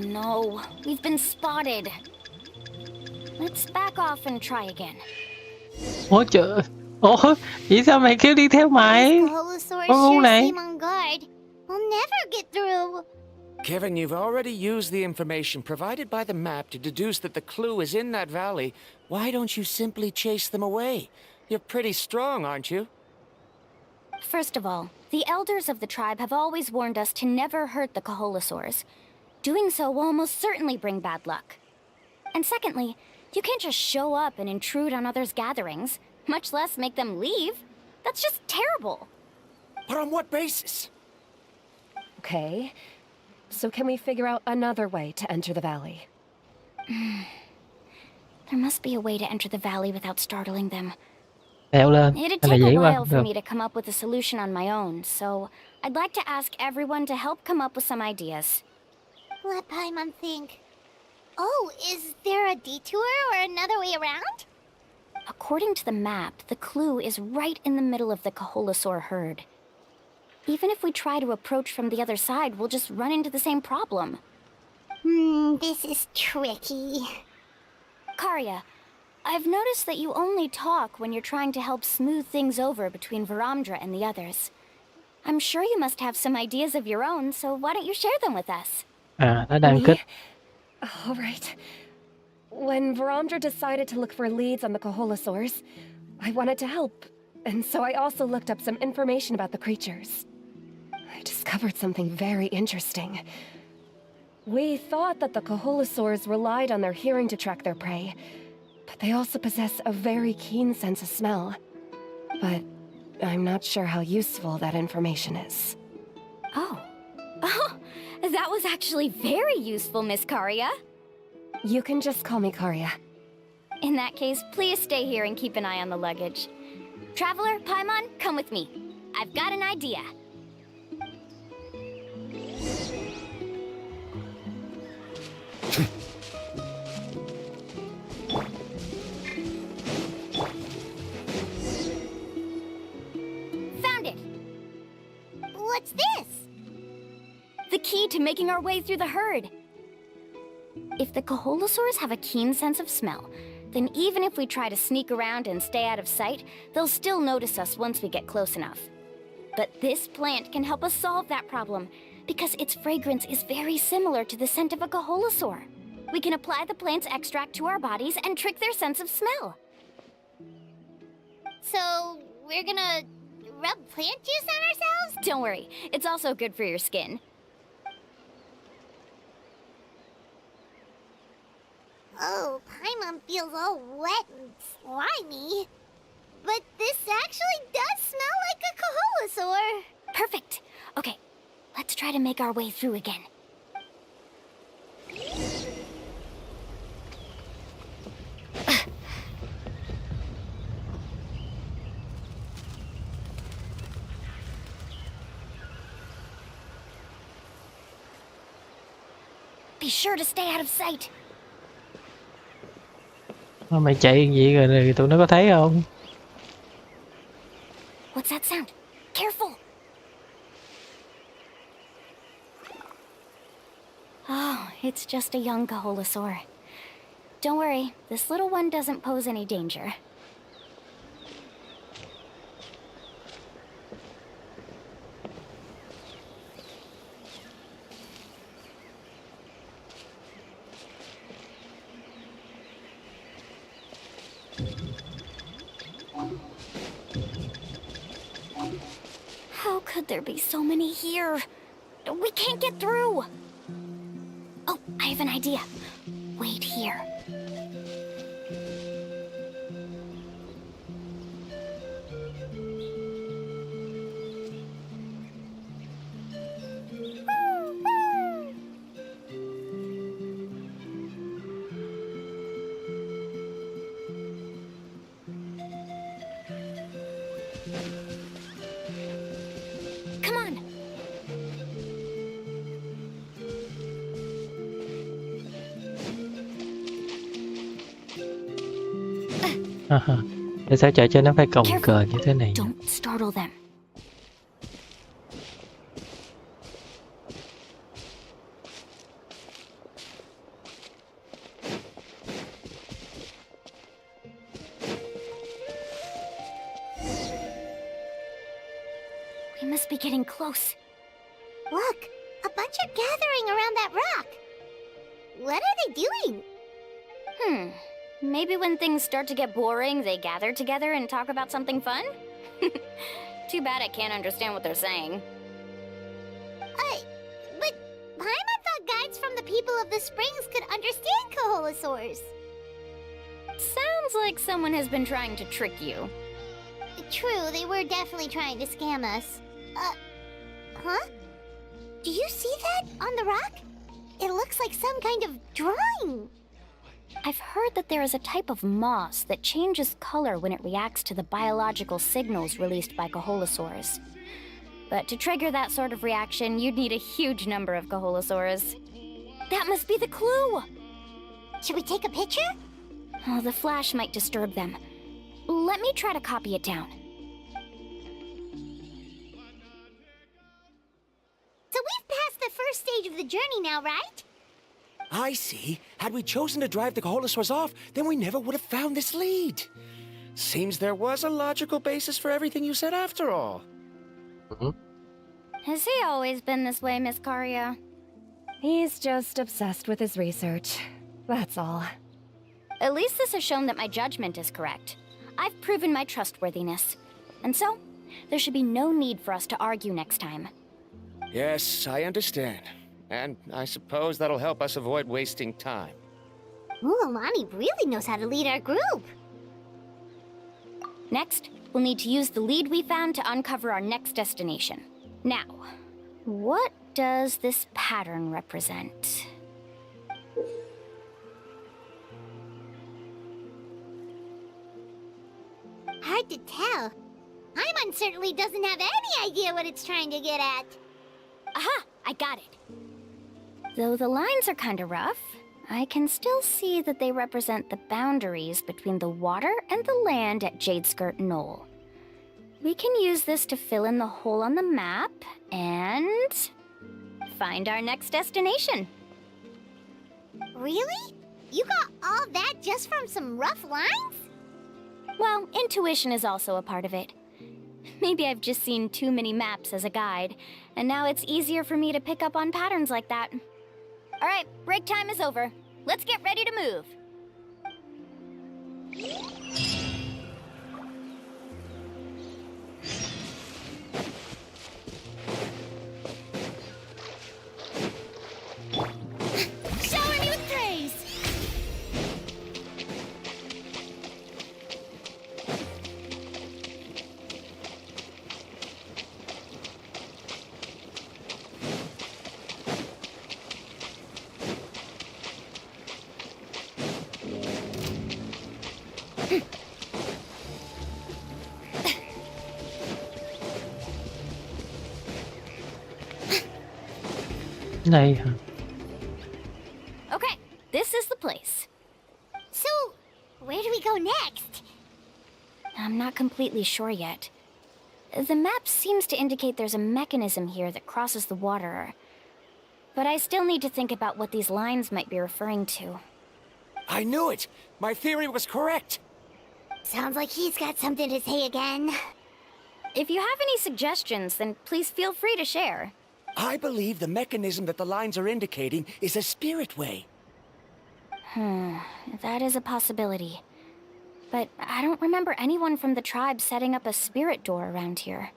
Speaker 2: no, we've been spotted. Let's back off and try again.
Speaker 1: Ủa trời. Ủa, vậy sao mày kêu đi theo mày?
Speaker 4: These Koholosaurs
Speaker 1: Con ngu
Speaker 4: sure
Speaker 1: này.
Speaker 4: seem on guard. We'll never get through.
Speaker 8: Kevin, you've already used the information provided by the map to deduce that the clue is in that valley. Why don't you simply chase them away? You're pretty strong, aren't you?
Speaker 2: First of all, the elders of the tribe have always warned us to never hurt the Koholosaurs. Doing so will almost certainly bring bad luck. And secondly, you can't just show up and intrude on others' gatherings, much less make them leave. That's just terrible.
Speaker 8: But on what basis?
Speaker 7: Okay. So can we figure out another way to enter the valley?
Speaker 2: There must be a way to enter the valley without startling them.
Speaker 1: Leo lên.
Speaker 2: It'd
Speaker 1: Hay là
Speaker 2: take a
Speaker 1: dễ qua
Speaker 2: while
Speaker 1: cũng
Speaker 2: for
Speaker 1: được.
Speaker 2: me to come up with a solution on my own, so I'd like to ask everyone to help come up with some ideas.
Speaker 4: Let Paimon think. Oh, is there a detour or another way around?
Speaker 2: According to the map, the clue is right in the middle of the Koholosaur herd. Even if we try to approach from the other side, we'll just run into the same problem.
Speaker 4: This is tricky.
Speaker 2: Karya, I've noticed that you only talk when you're trying to help smooth things over between Varamdra and the others. I'm sure you must have some ideas of your own, so why don't you share them with us?
Speaker 1: À, nó đang kích.
Speaker 7: All right. When Varamdra decided to look for leads on the Koholosaurs, I wanted to help. And so I also looked up some information about the creatures. I discovered something very interesting. We thought that the Koholosaurs relied on their hearing to track their prey, but they also possess a very keen sense of smell. But I'm not sure how useful that information is.
Speaker 2: Oh. Oh, that was actually very useful, Miss Karya.
Speaker 7: You can just call me Karya.
Speaker 2: In that case, please stay here and keep an eye on the luggage. Traveler, Paimon, come with me. I've got an idea. Found it!
Speaker 4: What's this?
Speaker 2: The key to making our way through the herd. If the Koholosaurs have a keen sense of smell, then even if we try to sneak around and stay out of sight, they'll still notice us once we get close enough. But this plant can help us solve that problem, because its fragrance is very similar to the scent of a Koholosaur. We can apply the plant's extract to our bodies and trick their sense of smell.
Speaker 4: So, we're gonna rub plant juice on ourselves?
Speaker 2: Don't worry, it's also good for your skin.
Speaker 4: Oh, Paimon feels all wet and slimy. But this actually does smell like a Koholosaur.
Speaker 2: Perfect. Okay, let's try to make our way through again. Be sure to stay out of sight.
Speaker 1: Mày chạy gì rồi tụi nó có thấy không?
Speaker 2: What's that sound? Careful! Oh, it's just a young Koholosaur. Don't worry, this little one doesn't pose any danger. How could there be so many here? We can't get through! Oh, I have an idea. Wait here. Come on.
Speaker 1: Tại sao trò chơi nó phải cồng cờ như thế này?
Speaker 2: Don't startle them. must be getting close.
Speaker 4: Look, a bunch are gathering around that rock. What are they doing?
Speaker 2: Maybe when things start to get boring, they gather together and talk about something fun? Too bad I can't understand what they're saying.
Speaker 4: But Paimon thought guides from the people of the springs could understand Kaholosaurs.
Speaker 2: Sounds like someone has been trying to trick you.
Speaker 4: True, they were definitely trying to scam us. Huh? Do you see that on the rock? It looks like some kind of drawing.
Speaker 2: I've heard that there is a type of moss that changes color when it reacts to the biological signals released by Kaholosaurs. But to trigger that sort of reaction, you'd need a huge number of Kaholosaurs. That must be the clue!
Speaker 4: Should we take a picture?
Speaker 2: Oh, the flash might disturb them. Let me try to copy it down.
Speaker 4: So we've passed the first stage of the journey now, right?
Speaker 8: I see. Had we chosen to drive the Kaholosaurs off, then we never would have found this lead. Seems there was a logical basis for everything you said after all.
Speaker 2: Has he always been this way, Miss Karia?
Speaker 7: He's just obsessed with his research. That's all.
Speaker 2: At least this has shown that my judgment is correct. I've proven my trustworthiness. And so, there should be no need for us to argue next time.
Speaker 8: Yes, I understand. And I suppose that'll help us avoid wasting time.
Speaker 4: Mualani really knows how to lead our group.
Speaker 2: Next, we'll need to use the lead we found to uncover our next destination. Now, what does this pattern represent?
Speaker 4: Hard to tell. Paimon certainly doesn't have any idea what it's trying to get at.
Speaker 2: Aha! I got it. Though the lines are kinda rough, I can still see that they represent the boundaries between the water and the land at Jadeskirt Knoll. We can use this to fill in the hole on the map and find our next destination.
Speaker 4: Really? You got all that just from some rough lines?
Speaker 2: Well, intuition is also a part of it. Maybe I've just seen too many maps as a guide, and now it's easier for me to pick up on patterns like that. All right, break time is over. Let's get ready to move. Shower me with praise!
Speaker 1: Này hả?
Speaker 2: Okay, this is the place.
Speaker 4: So, where do we go next?
Speaker 2: I'm not completely sure yet. The map seems to indicate there's a mechanism here that crosses the water. But I still need to think about what these lines might be referring to.
Speaker 8: I knew it! My theory was correct!
Speaker 4: Sounds like he's got something to say again.
Speaker 2: If you have any suggestions, then please feel free to share.
Speaker 8: I believe the mechanism that the lines are indicating is a spirit way.
Speaker 2: That is a possibility. But I don't remember anyone from the tribe setting up a spirit door around here.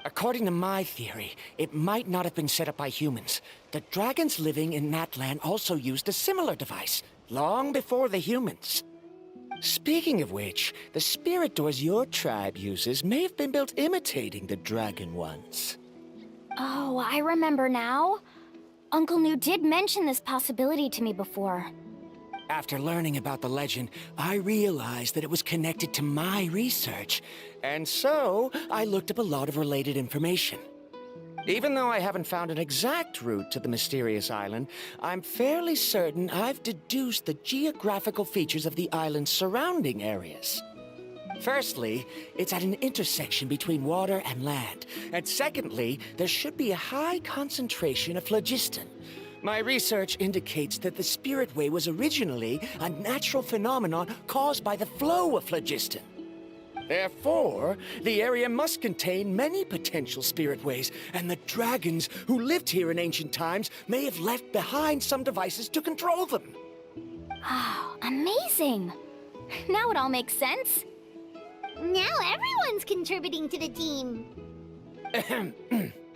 Speaker 8: According to my theory, it might not have been set up by humans. The dragons living in that land also used a similar device, long before the humans. Speaking of which, the spirit doors your tribe uses may have been built imitating the dragon ones.
Speaker 2: Oh, I remember now. Uncle New did mention this possibility to me before.
Speaker 8: After learning about the legend, I realized that it was connected to my research, and so I looked up a lot of related information. Even though I haven't found an exact route to the mysterious island, I'm fairly certain I've deduced the geographical features of the island's surrounding areas. Firstly, it's at an intersection between water and land, and secondly, there should be a high concentration of phlogiston. My research indicates that the Spirit Way was originally a natural phenomenon caused by the flow of phlogiston. Therefore, the area must contain many potential spirit ways, and the dragons who lived here in ancient times may have left behind some devices to control them.
Speaker 2: Oh, amazing! Now it all makes sense.
Speaker 4: Now everyone's contributing to the team.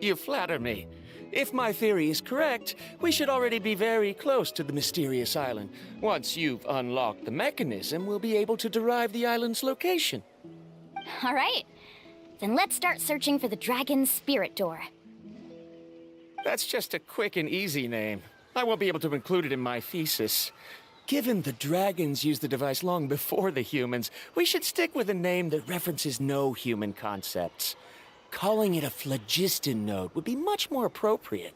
Speaker 8: You flatter me. If my theory is correct, we should already be very close to the mysterious island. Once you've unlocked the mechanism, we'll be able to derive the island's location.
Speaker 2: All right. Then let's start searching for the dragon's spirit door.
Speaker 8: That's just a quick and easy name. I won't be able to include it in my thesis. Given the dragons used the device long before the humans, we should stick with a name that references no human concepts. Calling it a phlogiston node would be much more appropriate.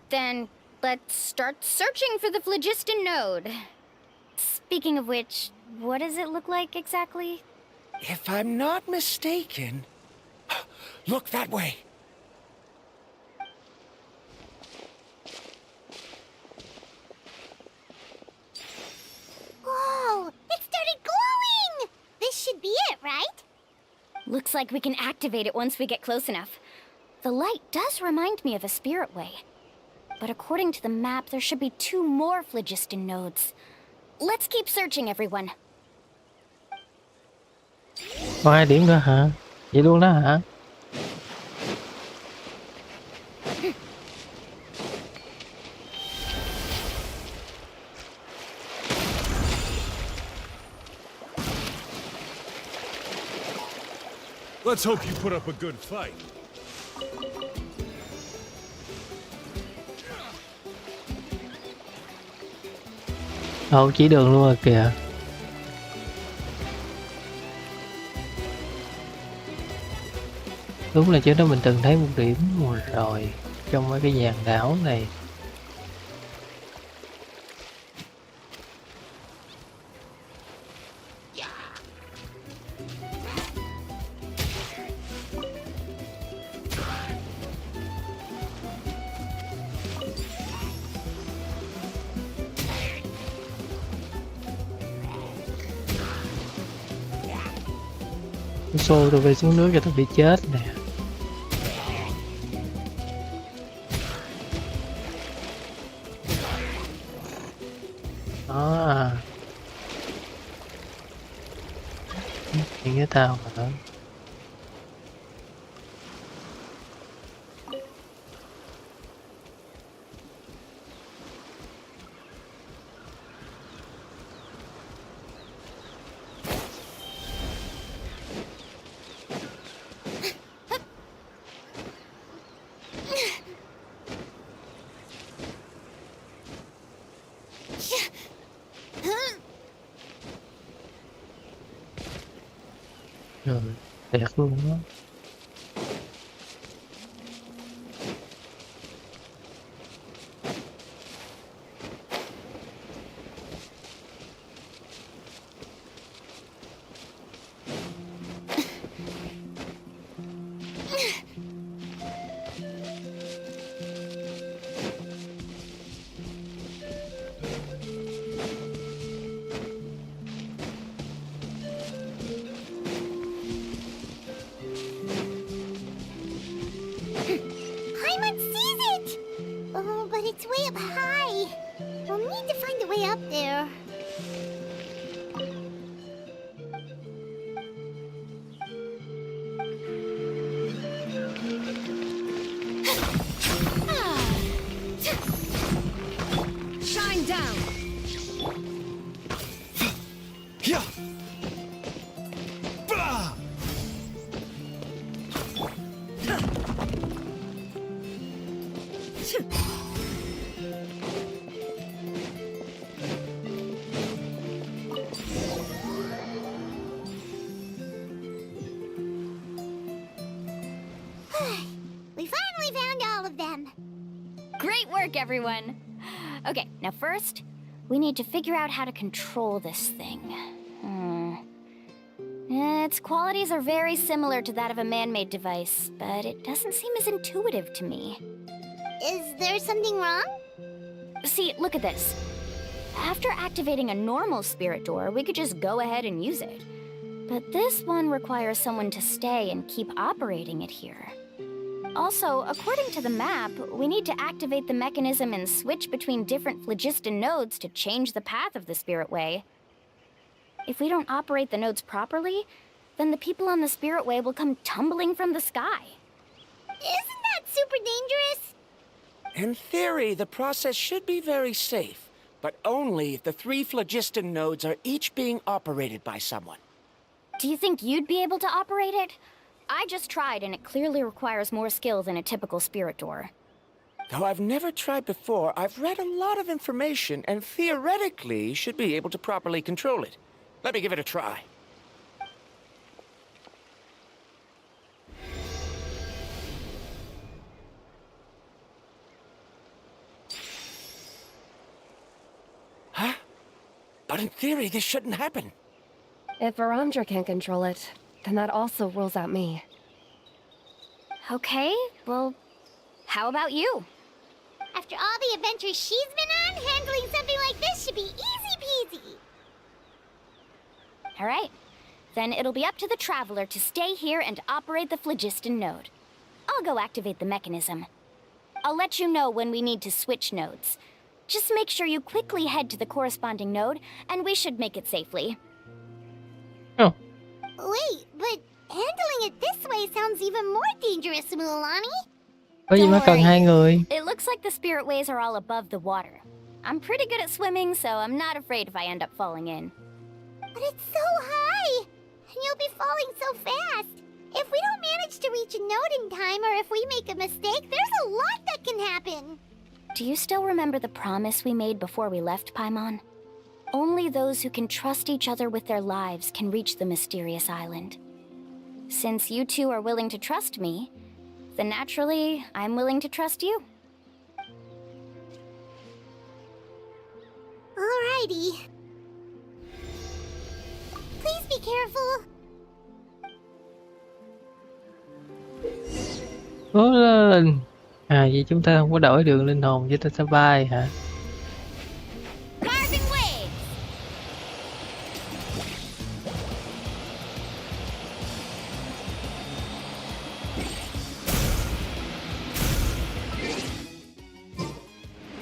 Speaker 2: Then let's start searching for the phlogiston node. Speaking of which, what does it look like exactly?
Speaker 8: If I'm not mistaken... Look that way!
Speaker 4: Whoa! It started glowing! This should be it, right?
Speaker 2: Looks like we can activate it once we get close enough. The light does remind me of a spirit way. But according to the map, there should be 2 more phlogiston nodes. Let's keep searching, everyone.
Speaker 1: Có 2 điểm nữa hả? Vậy luôn đó hả?
Speaker 12: Let's hope you put up a good fight.
Speaker 1: Ồ, chỉ đường luôn rồi kìa. Đúng là trước đó mình từng thấy một điểm rồi trong mấy cái dàn đảo này. Xô tôi về xuống nước cho tôi bị chết nè. Đó à. Những cái tao mà rồi đẹp luôn đó.
Speaker 4: Paimon sees it! Oh, but it's way up high. We'll need to find a way up there.
Speaker 7: Shine down!
Speaker 12: Yeah.
Speaker 4: We finally found all of them.
Speaker 2: Great work, everyone! Okay, now first, we need to figure out how to control this thing. Its qualities are very similar to that of a man-made device, but it doesn't seem as intuitive to me.
Speaker 4: Is there something wrong?
Speaker 2: See, look at this. After activating a normal spirit door, we could just go ahead and use it. But this one requires someone to stay and keep operating it here. Also, according to the map, we need to activate the mechanism and switch between different phlogiston nodes to change the path of the Spirit Way. If we don't operate the nodes properly, then the people on the Spirit Way will come tumbling from the sky.
Speaker 4: Isn't that super dangerous?
Speaker 8: In theory, the process should be very safe, but only if the 3 phlogiston nodes are each being operated by someone.
Speaker 2: Do you think you'd be able to operate it? I just tried, and it clearly requires more skill than a typical spirit door.
Speaker 8: Though I've never tried before, I've read a lot of information and theoretically should be able to properly control it. Let me give it a try. Huh? But in theory, this shouldn't happen.
Speaker 7: If Varamdra can't control it, then that also rules out me.
Speaker 2: Okay, well, how about you?
Speaker 4: After all the adventures she's been on, handling something like this should be easy peasy.
Speaker 2: All right, then it'll be up to the Traveler to stay here and operate the phlogiston node. I'll go activate the mechanism. I'll let you know when we need to switch nodes. Just make sure you quickly head to the corresponding node, and we should make it safely.
Speaker 1: Oh,
Speaker 4: Wait, but handling it this way sounds even more dangerous, Mualani.
Speaker 1: có gì
Speaker 2: Don't
Speaker 1: mà cần
Speaker 2: worry.
Speaker 1: 2 người.
Speaker 2: It looks like the spirit ways are all above the water. I'm pretty good at swimming, so I'm not afraid if I end up falling in.
Speaker 4: But it's so high, and you'll be falling so fast. If we don't manage to reach a node in time, or if we make a mistake, there's a lot that can happen.
Speaker 2: Do you still remember the promise we made before we left Paimon? Only those who can trust each other with their lives can reach the mysterious island. Since you two are willing to trust me, then naturally, I'm willing to trust you.
Speaker 4: Alrighty. Please be careful.
Speaker 1: Cố lên. À, vậy chúng ta không có đổi đường linh hồn, chúng ta sẽ bay hả?
Speaker 2: Carving waves!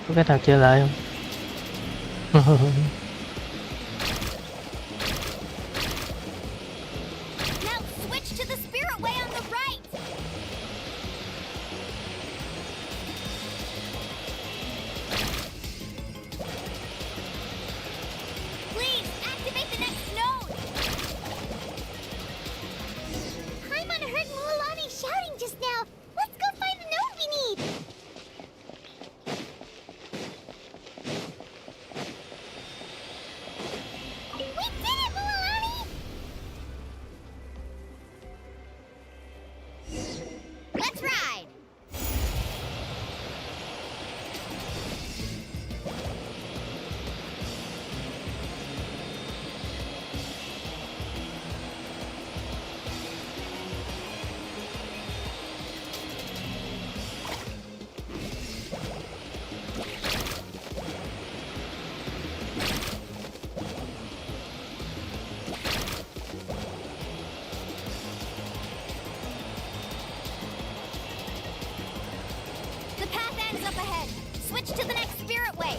Speaker 1: Có cách nào chơi lại không?
Speaker 2: Now switch to the spirit way on the right! Please, activate the next node!
Speaker 4: Paimon heard Mualani shouting just now. Let's go find the node we need. We did it, Mualani!
Speaker 2: Let's ride! The path ends up ahead. Switch to the next spirit way.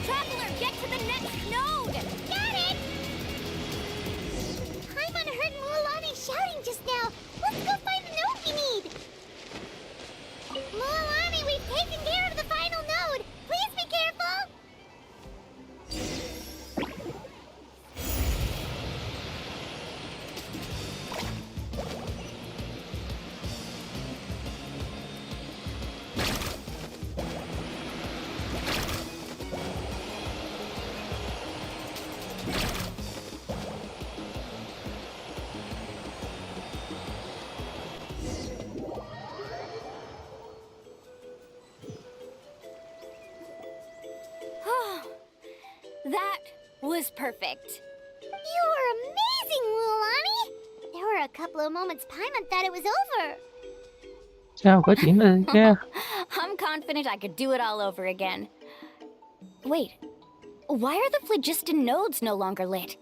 Speaker 2: Traveler, get to the next node!
Speaker 4: Got it! Paimon heard Mualani shouting just now. Let's go find the node we need. Mualani, we've taken care of the final node. Please be careful.
Speaker 2: That was perfect.
Speaker 4: You were amazing, Mualani. There were a couple of moments Paimon thought it was over.
Speaker 1: Sao có chuyện này ra?
Speaker 2: I'm confident I could do it all over again. Wait, Why are the phlogiston nodes no longer lit?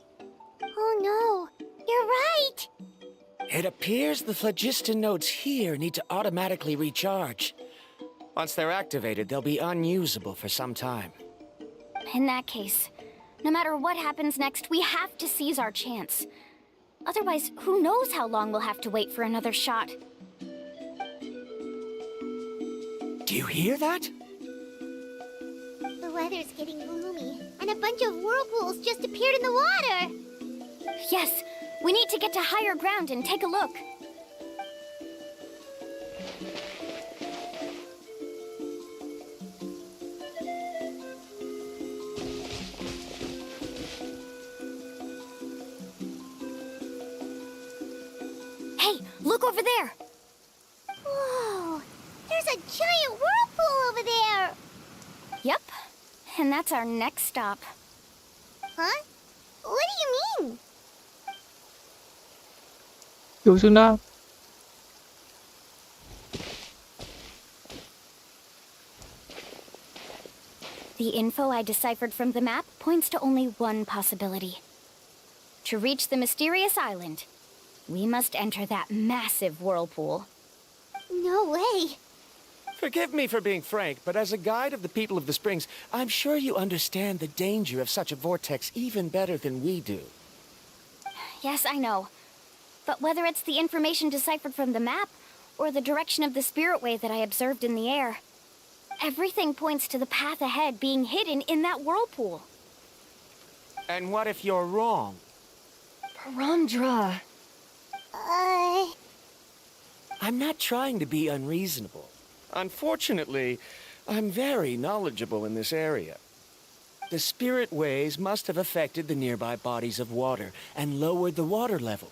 Speaker 4: Oh no, you're right!
Speaker 8: It appears the phlogiston nodes here need to automatically recharge. Once they're activated, they'll be unusable for some time.
Speaker 2: In that case, no matter what happens next, we have to seize our chance. Otherwise, who knows how long we'll have to wait for another shot.
Speaker 8: Do you hear that?
Speaker 4: The weather's getting gloomy, and a bunch of whirlpools just appeared in the water!
Speaker 2: Yes, we need to get to higher ground and take a look. Hey, look over there!
Speaker 4: Whoa! There's a giant whirlpool over there!
Speaker 2: Yep, and that's our next stop.
Speaker 4: Huh? What do you mean?
Speaker 1: Chui xuống đó.
Speaker 2: The info I deciphered from the map points to only one possibility. To reach the mysterious island, we must enter that massive whirlpool.
Speaker 4: No way!
Speaker 8: Forgive me for being frank, but as a guide of the people of the Springs, I'm sure you understand the danger of such a vortex even better than we do.
Speaker 2: Yes, I know. But whether it's the information deciphered from the map, or the direction of the spirit wave that I observed in the air, everything points to the path ahead being hidden in that whirlpool.
Speaker 8: And what if you're wrong?
Speaker 7: Bromdra.
Speaker 8: I'm not trying to be unreasonable. Unfortunately, I'm very knowledgeable in this area. The spirit waves must have affected the nearby bodies of water and lowered the water level.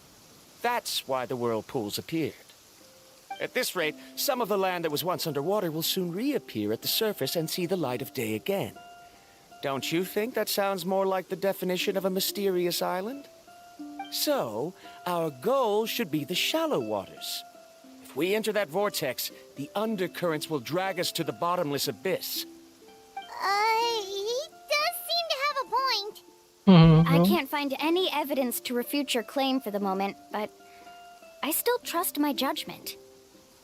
Speaker 8: That's why the whirlpools appeared. At this rate, some of the land that was once underwater will soon reappear at the surface and see the light of day again. Don't you think that sounds more like the definition of a mysterious island? So, our goal should be the shallow waters. If we enter that vortex, the undercurrents will drag us to the bottomless abyss.
Speaker 4: He does seem to have a point.
Speaker 2: I can't find any evidence to refute your claim for the moment, but I still trust my judgment.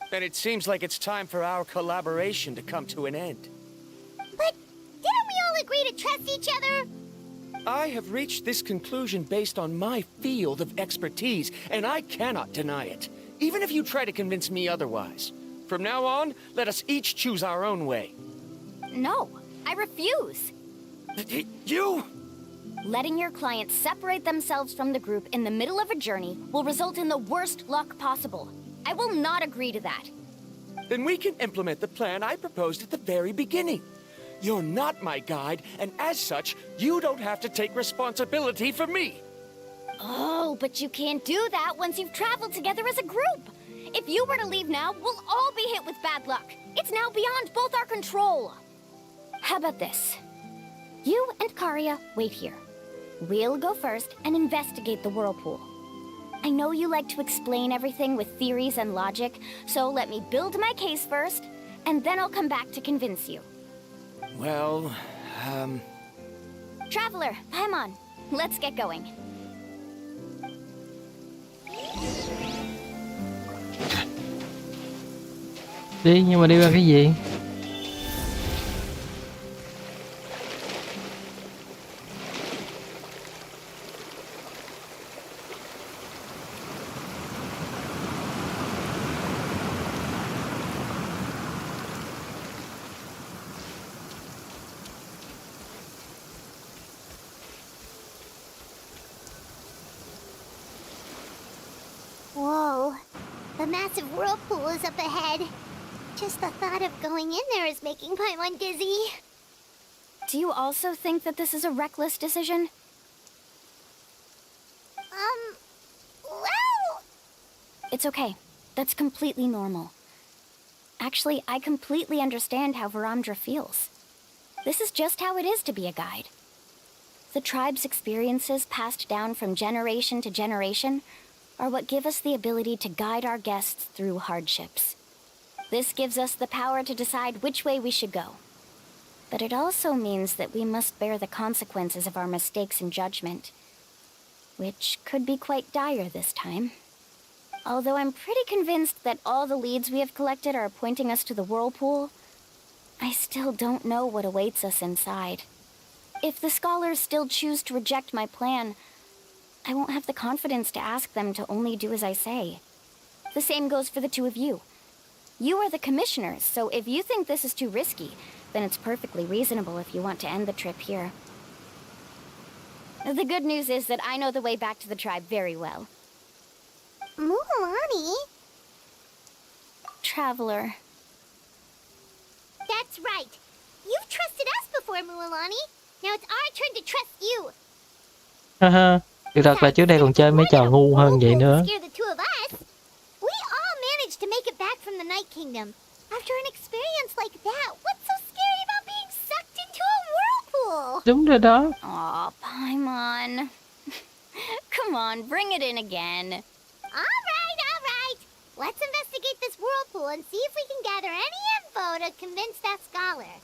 Speaker 8: Then it seems like it's time for our collaboration to come to an end.
Speaker 4: But didn't we all agree to trust each other?
Speaker 8: I have reached this conclusion based on my field of expertise, and I cannot deny it, even if you try to convince me otherwise. From now on, let us each choose our own way.
Speaker 2: No, I refuse.
Speaker 8: You?
Speaker 2: Letting your clients separate themselves from the group in the middle of a journey will result in the worst luck possible. I will not agree to that.
Speaker 8: Then we can implement the plan I proposed at the very beginning. You're not my guide, and as such, you don't have to take responsibility for me.
Speaker 2: Oh, but you can't do that once you've traveled together as a group. If you were to leave now, we'll all be hit with bad luck. It's now beyond both our control. How about this? You and Karia wait here. We'll go first and investigate the whirlpool. I know you like to explain everything with theories and logic, so let me build my case first, and then I'll come back to convince you.
Speaker 8: Well,
Speaker 2: Traveler, come on. Let's get going.
Speaker 1: Đi, nhưng mà đi qua cái gì?
Speaker 4: Whoa. The massive whirlpool is up ahead. Just the thought of going in there is making Paimon dizzy.
Speaker 2: Do you also think that this is a reckless decision?
Speaker 4: Well...
Speaker 2: It's okay. That's completely normal. Actually, I completely understand how Varamdra feels. This is just how it is to be a guide. The tribe's experiences passed down from generation to generation are what give us the ability to guide our guests through hardships. This gives us the power to decide which way we should go. But it also means that we must bear the consequences of our mistakes in judgment, which could be quite dire this time. Although I'm pretty convinced that all the leads we have collected are pointing us to the whirlpool, I still don't know what awaits us inside. If the scholars still choose to reject my plan, I won't have the confidence to ask them to only do as I say. The same goes for the two of you. You are the commissioners, so if you think this is too risky, then it's perfectly reasonable if you want to end the trip here. The good news is that I know the way back to the tribe very well.
Speaker 4: Mualani?
Speaker 2: Traveler.
Speaker 4: That's right. You've trusted us before, Mualani. Now it's our turn to trust you.
Speaker 1: Haha, sự thật là trước đây còn chơi mấy trò ngu hơn vậy nữa.
Speaker 4: Scare the two of us. We all managed to make it back from the Night Kingdom. After an experience like that, what's so scary about being sucked into a whirlpool?
Speaker 1: Đúng rồi đó.
Speaker 2: Aw, Paimon. Come on, bring it in again.
Speaker 4: All right. Let's investigate this whirlpool and see if we can gather any info to convince that scholar.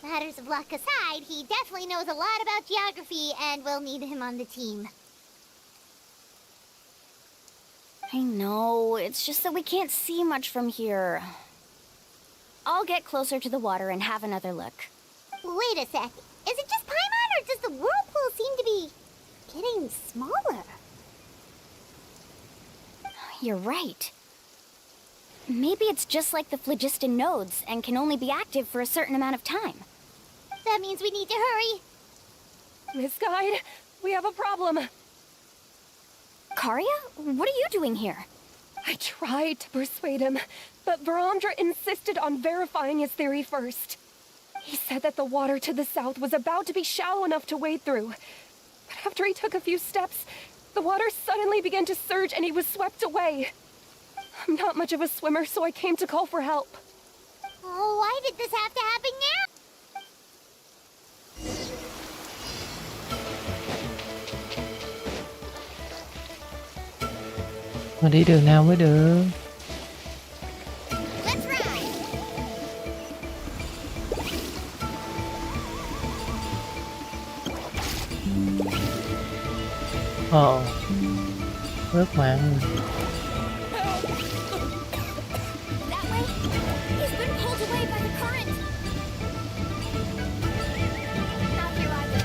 Speaker 4: Matters of luck aside, he definitely knows a lot about geography, and we'll need him on the team.
Speaker 2: I know, it's just that we can't see much from here. I'll get closer to the water and have another look.
Speaker 4: Wait a sec. Is it just Paimon, or does the whirlpool seem to be getting smaller?
Speaker 2: You're right. Maybe it's just like the phlogiston nodes and can only be active for a certain amount of time.
Speaker 4: That means we need to hurry.
Speaker 7: Miss Guide, we have a problem.
Speaker 2: Karya? What are you doing here?
Speaker 7: I tried to persuade him, but Varamdra insisted on verifying his theory first. He said that the water to the south was about to be shallow enough to wade through. But after he took a few steps, the water suddenly began to surge and he was swept away. I'm not much of a swimmer, so I came to call for help.
Speaker 4: Oh, why did this have to happen now?
Speaker 1: Mà đi đường nào mới được?
Speaker 4: Let's ride.
Speaker 1: Rất mặn.
Speaker 2: That way? He's been pulled away by the current. Not here either.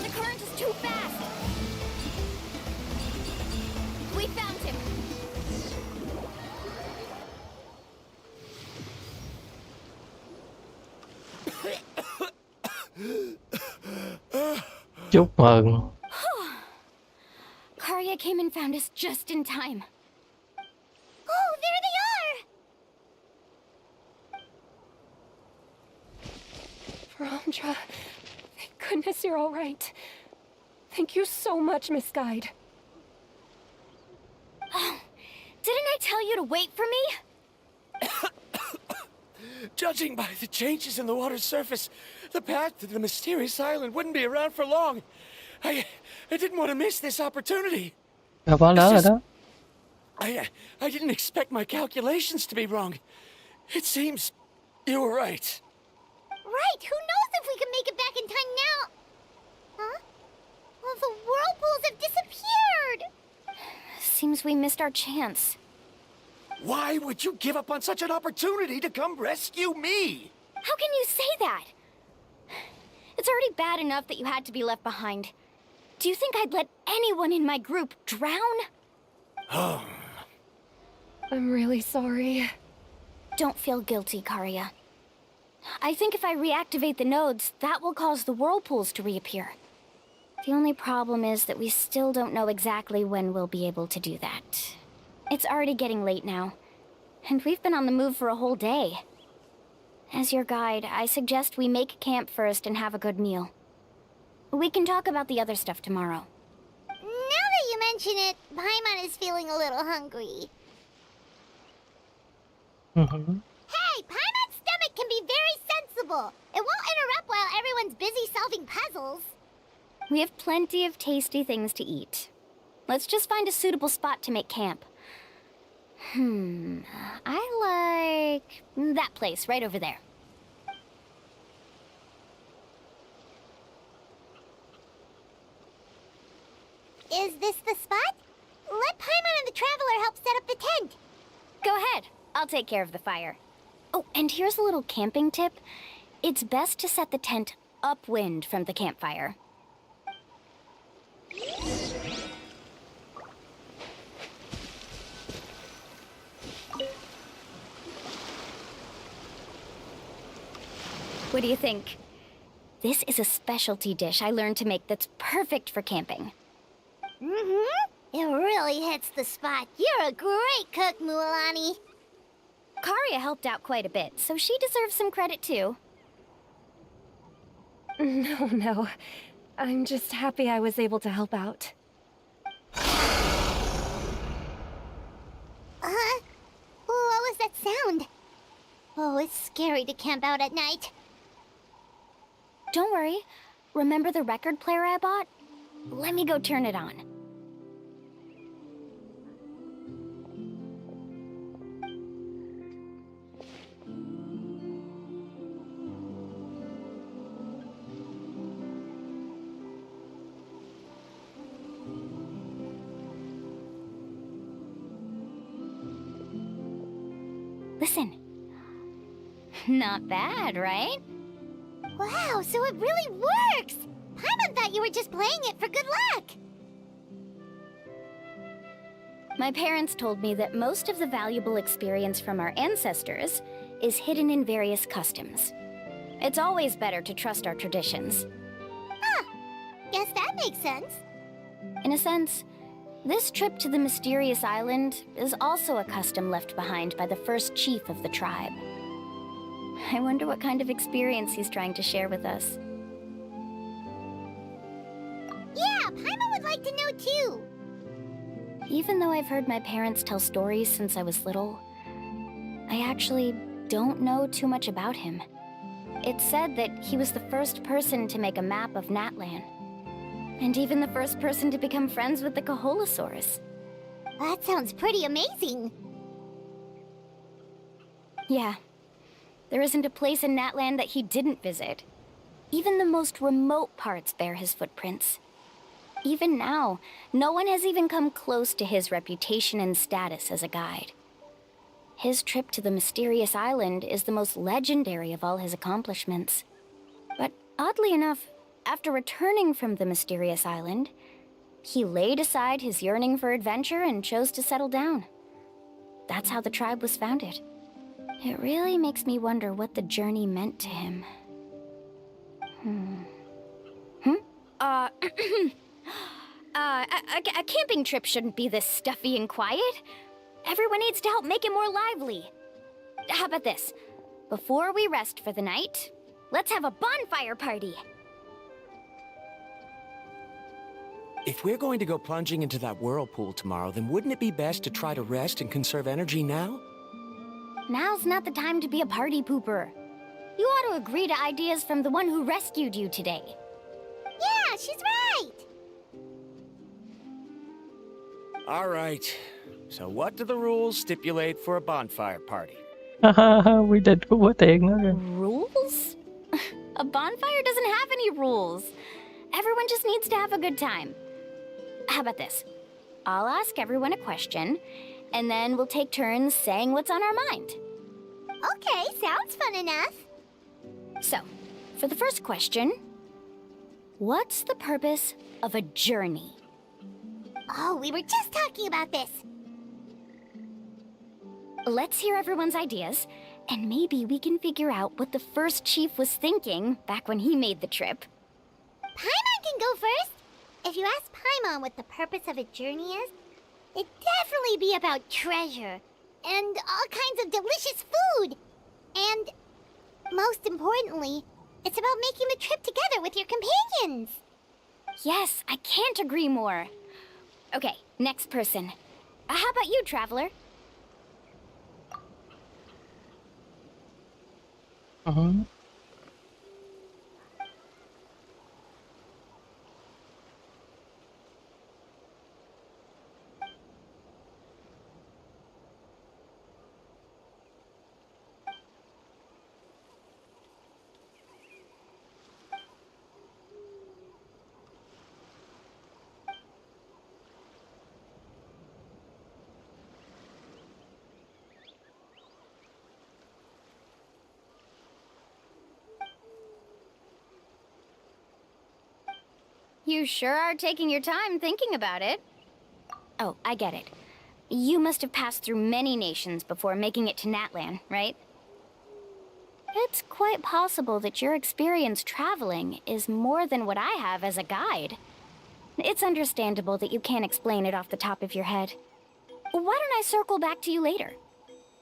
Speaker 2: The current is too fast. We found him.
Speaker 1: Chúc mừng.
Speaker 2: Karya came and found us just in time.
Speaker 4: Oh, there they are!
Speaker 7: Varamdra, thank goodness you're all right. Thank you so much, Miss Guide.
Speaker 2: Oh, didn't I tell you to wait for me?
Speaker 8: Judging by the changes in the water's surface, the path to the mysterious island wouldn't be around for long. I didn't want to miss this opportunity.
Speaker 1: Gặp quá lớn rồi đó.
Speaker 8: I didn't expect my calculations to be wrong. It seems you were right.
Speaker 4: Right, who knows if we can make it back in time now? Huh? Well, the whirlpools have disappeared!
Speaker 2: Seems we missed our chance.
Speaker 8: Why would you give up on such an opportunity to come rescue me?
Speaker 2: How can you say that? It's already bad enough that you had to be left behind. Do you think I'd let anyone in my group drown?
Speaker 7: I'm really sorry.
Speaker 2: Don't feel guilty, Karya. I think if I reactivate the nodes, that will cause the whirlpools to reappear. The only problem is that we still don't know exactly when we'll be able to do that. It's already getting late now, and we've been on the move for a whole day. As your guide, I suggest we make camp first and have a good meal. We can talk about the other stuff tomorrow.
Speaker 4: Now that you mention it, Paimon is feeling a little hungry. Hey, Paimon's stomach can be very sensible. It won't interrupt while everyone's busy solving puzzles.
Speaker 2: We have plenty of tasty things to eat. Let's just find a suitable spot to make camp. I like that place right over there.
Speaker 4: Is this the spot? Let Paimon and the Traveler help set up the tent.
Speaker 2: Go ahead. I'll take care of the fire. Oh, and here's a little camping tip. It's best to set the tent upwind from the campfire. What do you think? This is a specialty dish I learned to make that's perfect for camping.
Speaker 4: Mm-hmm. It really hits the spot. You're a great cook, Mualani.
Speaker 2: Karia helped out quite a bit, so she deserves some credit too.
Speaker 7: No. I'm just happy I was able to help out.
Speaker 4: What was that sound? Oh, it's scary to camp out at night.
Speaker 2: Don't worry. Remember the record player I bought? Let me go turn it on. Listen. Not bad, right?
Speaker 4: Wow, so it really works! Paimon thought you were just playing it for good luck!
Speaker 2: My parents told me that most of the valuable experience from our ancestors is hidden in various customs. It's always better to trust our traditions.
Speaker 4: Huh. Guess that makes sense.
Speaker 2: In a sense, this trip to the mysterious island is also a custom left behind by the first chief of the tribe. I wonder what kind of experience he's trying to share with us.
Speaker 4: Yeah, Paimon would like to know too.
Speaker 2: Even though I've heard my parents tell stories since I was little, I actually don't know too much about him. It's said that he was the first person to make a map of Natlan, and even the first person to become friends with the Kaholosaurus.
Speaker 4: That sounds pretty amazing.
Speaker 2: Yeah. There isn't a place in Natlan that he didn't visit. Even the most remote parts bear his footprints. Even now, no one has even come close to his reputation and status as a guide. His trip to the mysterious island is the most legendary of all his accomplishments. But oddly enough, after returning from the mysterious island, he laid aside his yearning for adventure and chose to settle down. That's how the tribe was founded. It really makes me wonder what the journey meant to him. A camping trip shouldn't be this stuffy and quiet. Everyone needs to help make it more lively. How about this? Before we rest for the night, let's have a bonfire party.
Speaker 8: If we're going to go plunging into that whirlpool tomorrow, then wouldn't it be best to try to rest and conserve energy now?
Speaker 2: Now's not the time to be a party pooper. You ought to agree to ideas from the one who rescued you today.
Speaker 4: Yeah, she's right!
Speaker 8: All right. So what do the rules stipulate for a bonfire party?
Speaker 1: Quy định của bữa tiệc nữa kìa.
Speaker 2: Rules? A bonfire doesn't have any rules. Everyone just needs to have a good time. How about this? I'll ask everyone a question, and then we'll take turns saying what's on our mind.
Speaker 4: Okay, sounds fun enough.
Speaker 2: So, for the first question, what's the purpose of a journey?
Speaker 4: Oh, we were just talking about this.
Speaker 2: Let's hear everyone's ideas, and maybe we can figure out what the first chief was thinking back when he made the trip.
Speaker 4: Paimon can go first. If you ask Paimon what the purpose of a journey is, it'd definitely be about treasure and all kinds of delicious food. And most importantly, it's about making the trip together with your companions.
Speaker 2: Yes, I can't agree more. Okay, next person. How about you, Traveler? You sure are taking your time thinking about it. Oh, I get it. You must have passed through many nations before making it to Natlan, right? It's quite possible that your experience traveling is more than what I have as a guide. It's understandable that you can't explain it off the top of your head. Why don't I circle back to you later?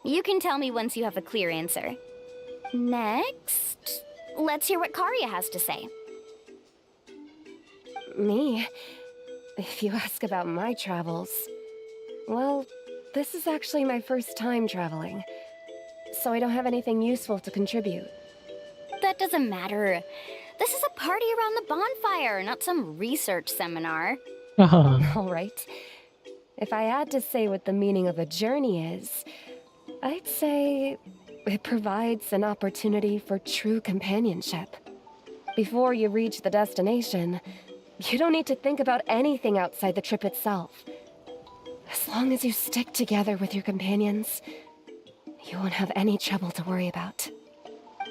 Speaker 2: You can tell me once you have a clear answer. Next, let's hear what Karya has to say.
Speaker 7: Me? If you ask about my travels... Well, this is actually my first time traveling, so I don't have anything useful to contribute.
Speaker 2: That doesn't matter. This is a party around the bonfire, not some research seminar.
Speaker 7: All right. If I had to say what the meaning of a journey is, I'd say it provides an opportunity for true companionship. Before you reach the destination, you don't need to think about anything outside the trip itself. As long as you stick together with your companions, you won't have any trouble to worry about.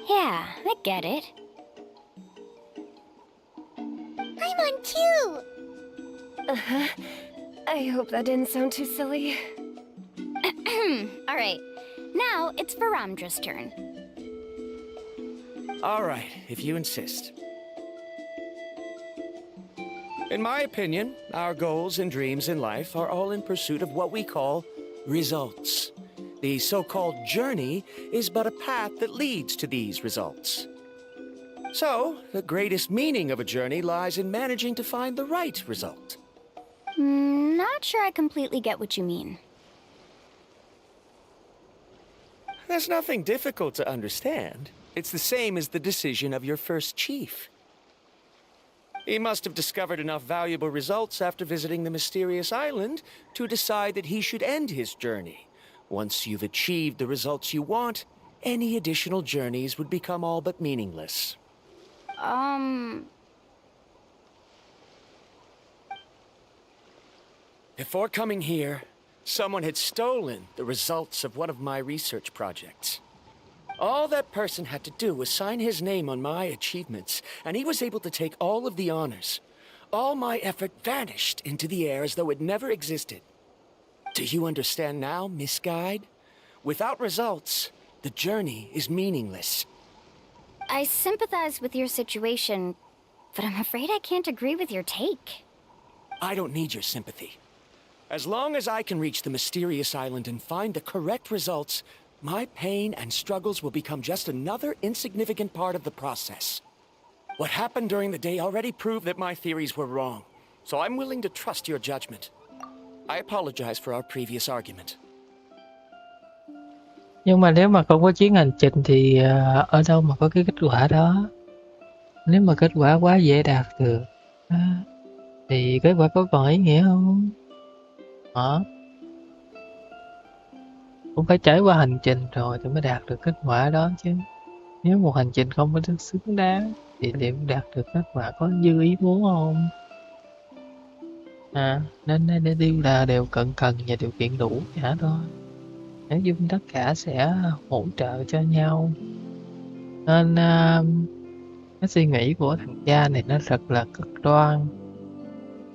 Speaker 2: Yeah, I get it.
Speaker 4: I'm on too!
Speaker 7: Uh-huh. I hope that didn't sound too silly.
Speaker 2: All right, now it's Varamdra's turn.
Speaker 8: All right, if you insist. In my opinion, our goals and dreams in life are all in pursuit of what we call results. The so-called journey is but a path that leads to these results. So, the greatest meaning of a journey lies in managing to find the right result.
Speaker 2: Not sure I completely get what you mean.
Speaker 8: There's nothing difficult to understand. It's the same as the decision of your first chief. He must have discovered enough valuable results after visiting the mysterious island to decide that he should end his journey. Once you've achieved the results you want, any additional journeys would become all but meaningless. Before coming here, someone had stolen the results of one of my research projects. All that person had to do was sign his name on my achievements, and he was able to take all of the honors. All my effort vanished into the air as though it never existed. Do you understand now, Miss Guide? Without results, the journey is meaningless.
Speaker 2: I sympathize with your situation, but I'm afraid I can't agree with your take.
Speaker 8: I don't need your sympathy. As long as I can reach the mysterious island and find the correct results, my pain and struggles will become just another insignificant part of the process. What happened during the day already proved that my theories were wrong, so I'm willing to trust your judgment. I apologize for our previous argument.
Speaker 1: Nhưng mà nếu mà không có chuyến hành trình thì ở đâu mà có cái kết quả đó? Nếu mà kết quả quá dễ đạt được thì kết quả có còn ý nghĩa không? Hả? Cũng phải trải qua hành trình rồi thì mới đạt được kết quả đó chứ. Nếu một hành trình không có được xứng đáng thì liệu đạt được kết quả có như ý muốn không? Nên đều là đều cần và điều kiện đủ cả thôi. Nếu chung tất cả sẽ hỗ trợ cho nhau. Nên cái suy nghĩ của thằng cha này nó thật là cực đoan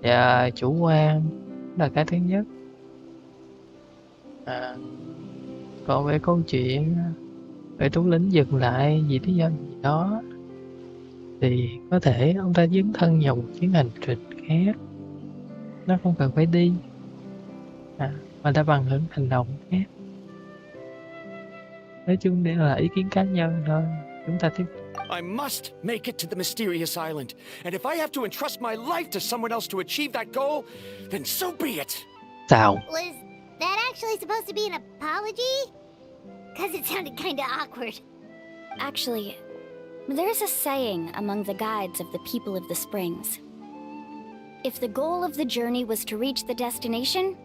Speaker 1: và chủ quan, là cái thứ nhất. Còn về câu chuyện về thủ lĩnh dừng lại vì lý do gì đó thì có thể ông ta dấn thân vào một chuyến hành trình khác. Nó không cần phải đi mà đã bằng những hành động khác. Nói chung đây là ý kiến cá nhân thôi. Chúng ta tiếp.
Speaker 8: I must make it to the mysterious island, and if I have to entrust my life to someone else to achieve that goal, then so be it.
Speaker 1: Sao?
Speaker 4: Was that actually supposed to be an apology? Because it sounded kind of awkward.
Speaker 2: Actually, there's a saying among the guides of the people of the springs. If the goal of the journey was to reach the destination,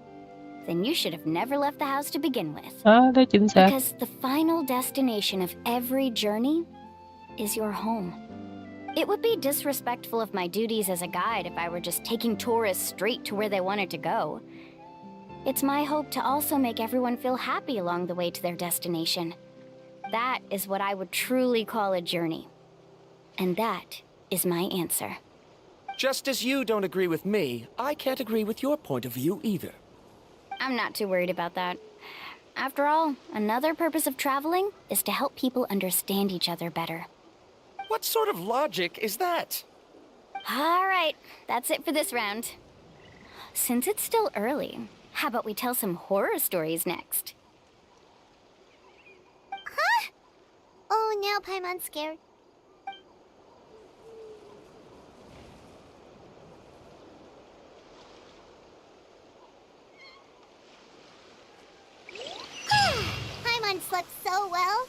Speaker 2: then you should have never left the house to begin with.
Speaker 1: Đó chính xác.
Speaker 2: Because the final destination of every journey is your home. It would be disrespectful of my duties as a guide if I were just taking tourists straight to where they wanted to go. It's my hope to also make everyone feel happy along the way to their destination. That is what I would truly call a journey. And that is my answer.
Speaker 8: Just as you don't agree with me, I can't agree with your point of view either.
Speaker 2: I'm not too worried about that. After all, another purpose of traveling is to help people understand each other better.
Speaker 8: What sort of logic is that?
Speaker 2: All right, that's it for this round. Since it's still early, how about we tell some horror stories next?
Speaker 4: Huh? Oh, now Paimon's scared. Paimon slept so well.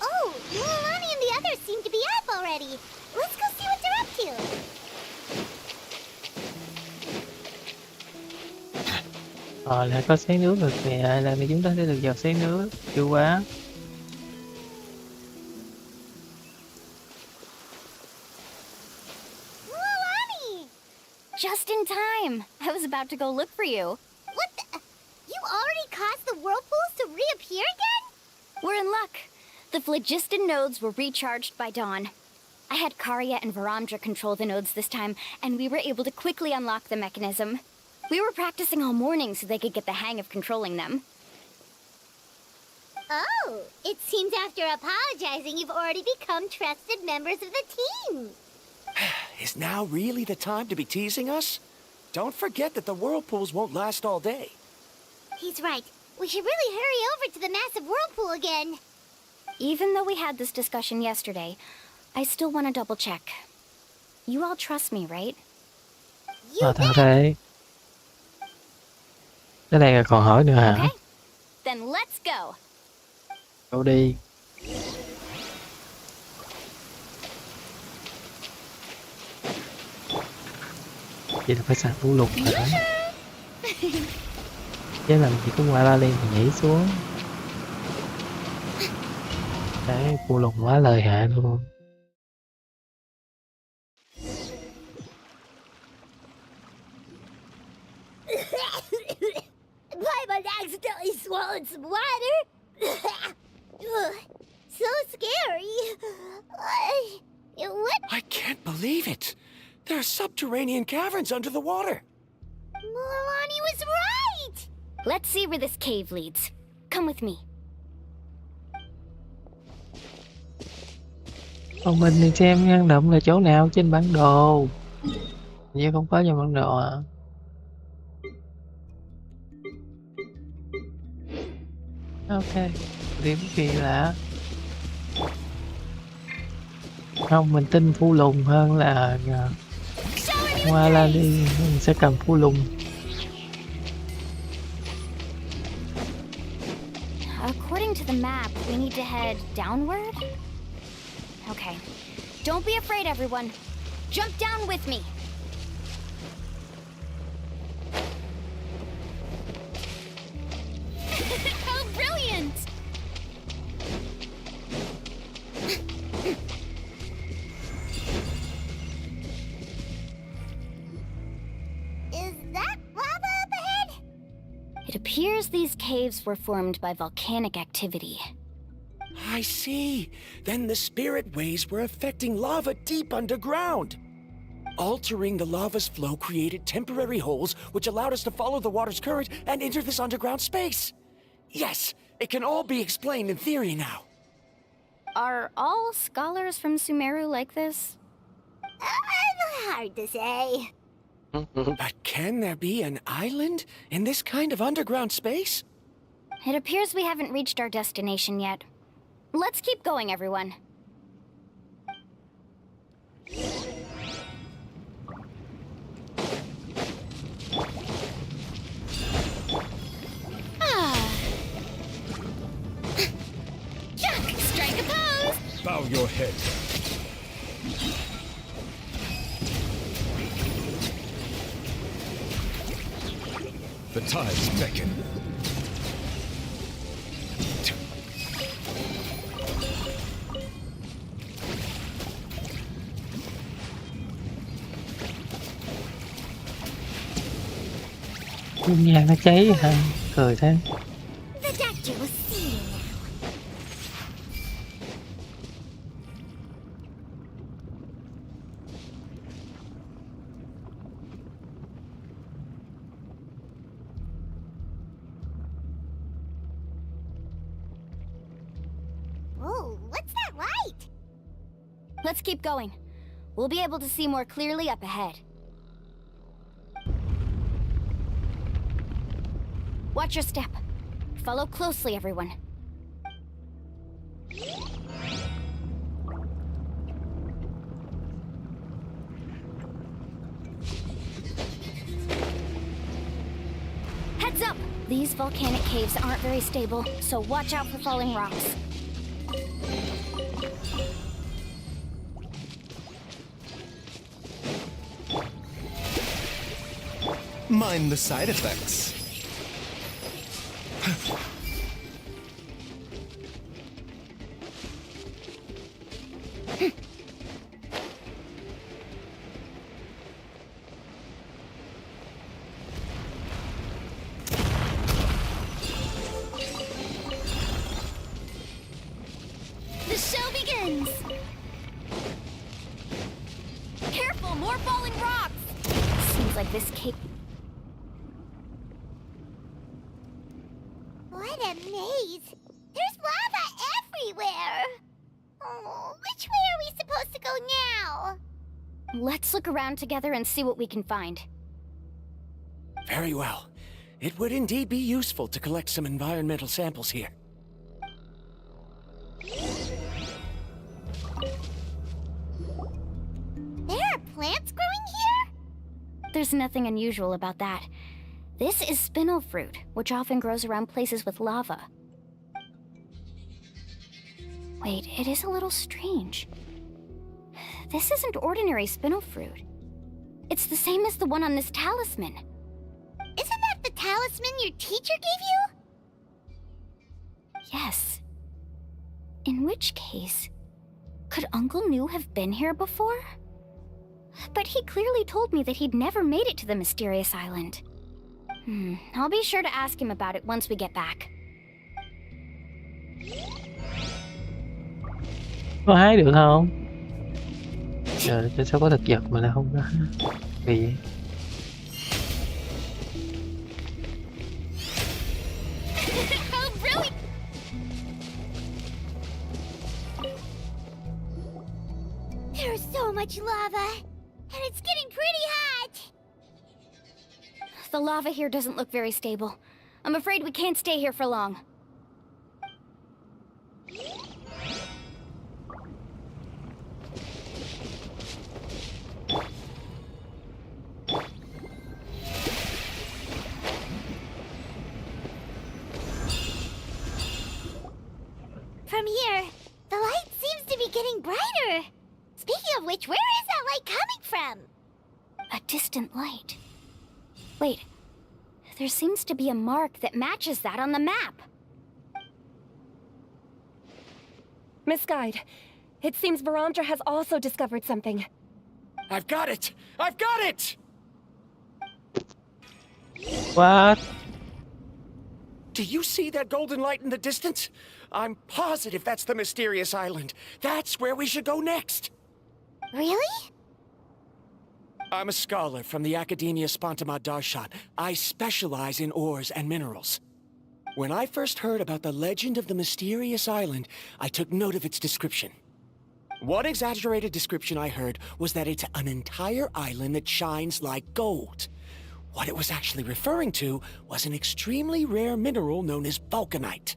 Speaker 4: Oh, Mualani and the others seem to be up already. Let's go see what they're up to.
Speaker 1: Lại có xé nước được nè, lần này chúng ta sẽ được giọt xé nước. Chưa quá.
Speaker 4: Mualani!
Speaker 2: Just in time. I was about to go look for you.
Speaker 4: What the? You already caused the whirlpools to reappear again?
Speaker 2: We're in luck. The phlogiston nodes were recharged by dawn. I had Karya and Varamdra control the nodes this time, and we were able to quickly unlock the mechanism. We were practicing all morning so they could get the hang of controlling them.
Speaker 4: Oh, it seems after apologizing, you've already become trusted members of the team.
Speaker 8: Is now really the time to be teasing us? Don't forget that the whirlpools won't last all day.
Speaker 4: He's right. We should really hurry over to the massive whirlpool again.
Speaker 2: Even though we had this discussion yesterday, I still want to double check. You all trust me, right?
Speaker 4: You
Speaker 1: Thật đấy. Cái này là còn hỏi nữa hả?
Speaker 2: Okay. Then let's go.
Speaker 1: Go đi. Vậy là phải sạc vũ lục rồi đó. Chứ làm gì có Mualani thì nhảy xuống. Đấy, vũ lục quá lợi hại luôn.
Speaker 4: Paimon accidentally swallowed some water. So scary. What?
Speaker 8: I can't believe it. There are subterranean caverns under the water.
Speaker 4: Mualani was right.
Speaker 2: Let's see where this cave leads. Come with me.
Speaker 1: Còn mình thì xem hang động là chỗ nào trên bản đồ. Như không có trong bản đồ à? Ok, điểm kỳ lạ. Không, mình tin Phu Lùng hơn là Mualani sẽ cầm Phu Lùng.
Speaker 2: According to the map, we need to head downward? Okay. Don't be afraid, everyone. Jump down with me. How brilliant!
Speaker 4: Is that lava up ahead?
Speaker 2: It appears these caves were formed by volcanic activity.
Speaker 8: I see. Then the spirit waves were affecting lava deep underground. Altering the lava's flow created temporary holes which allowed us to follow the water's current and enter this underground space. Yes, it can all be explained in theory now.
Speaker 2: Are all scholars from Sumeru like this?
Speaker 4: Hard to say.
Speaker 8: But can there be an island in this kind of underground space?
Speaker 2: It appears we haven't reached our destination yet. Let's keep going, everyone.
Speaker 4: Chuck, strike a pose.
Speaker 12: Bow your head. The tides beckon.
Speaker 1: Cung nhà nó cháy hả? Cười thế.
Speaker 4: The doctor will see you now.
Speaker 2: Let's keep going. We'll be able to see more clearly up ahead. Watch your step. Follow closely, everyone. Heads up! These volcanic caves aren't very stable, so watch out for falling rocks.
Speaker 12: Mind the side effects.
Speaker 2: The show begins! Careful, more falling rocks! Seems like this cave...
Speaker 4: What a maze! There's lava everywhere! Oh, which way are we supposed to go now?
Speaker 2: Let's look around together and see what we can find.
Speaker 8: Very well. It would indeed be useful to collect some environmental samples here.
Speaker 4: There are plants growing here?
Speaker 2: There's nothing unusual about that. This is spinel fruit, which often grows around places with lava. Wait, it is a little strange. This isn't ordinary spinel fruit. It's the same as the one on this talisman.
Speaker 4: Isn't that the talisman your teacher gave you?
Speaker 2: Yes. In which case, could Uncle New have been here before? But he clearly told me that he'd never made it to the mysterious island. I'll be sure to ask him about it once we get back.
Speaker 1: Có hái được không? Trời, sao có thực vật mà lại không có hái? Kỳ vậy?
Speaker 4: How brilliant! There's so much lava, and it's getting pretty hot.
Speaker 2: The lava here doesn't look very stable. I'm afraid we can't stay here for long.
Speaker 4: From here, the light seems to be getting brighter. Speaking of which, where is that light coming from?
Speaker 2: A distant light. Wait, there seems to be a mark that matches that on the map.
Speaker 7: Miss Guide, it seems Varamdra has also discovered something.
Speaker 8: I've got it! I've got it!
Speaker 1: What?
Speaker 8: Do you see that golden light in the distance? I'm positive that's the mysterious island. That's where we should go next.
Speaker 4: Really?
Speaker 8: I'm a scholar from the Academia Spontamad Darshan. I specialize in ores and minerals. When I first heard about the legend of the mysterious island, I took note of its description. One exaggerated description I heard was that it's an entire island that shines like gold. What it was actually referring to was an extremely rare mineral known as vulcanite.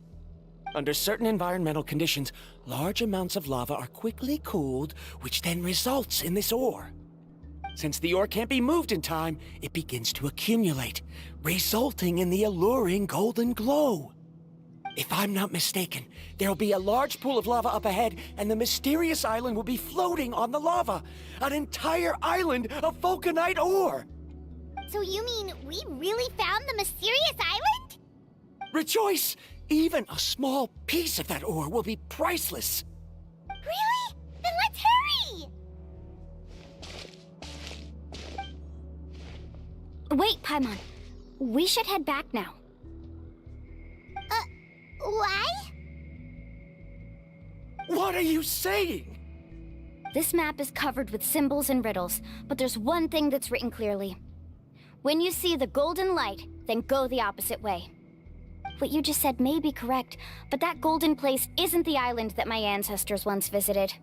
Speaker 8: Under certain environmental conditions, large amounts of lava are quickly cooled, which then results in this ore. Since the ore can't be moved in time, it begins to accumulate, resulting in the alluring golden glow. If I'm not mistaken, there'll be a large pool of lava up ahead, and the mysterious island will be floating on the lava. An entire island of vulcanite ore!
Speaker 4: So you mean we really found the mysterious island?
Speaker 8: Rejoice! Even a small piece of that ore will be priceless.
Speaker 4: Really? Then let's hurry!
Speaker 2: Wait, Paimon. We should head back now.
Speaker 4: Why?
Speaker 8: What are you saying?
Speaker 2: This map is covered with symbols and riddles, but there's one thing that's written clearly. When you see the golden light, then go the opposite way. What you just said may be correct, but that golden place isn't the island that my ancestors once visited.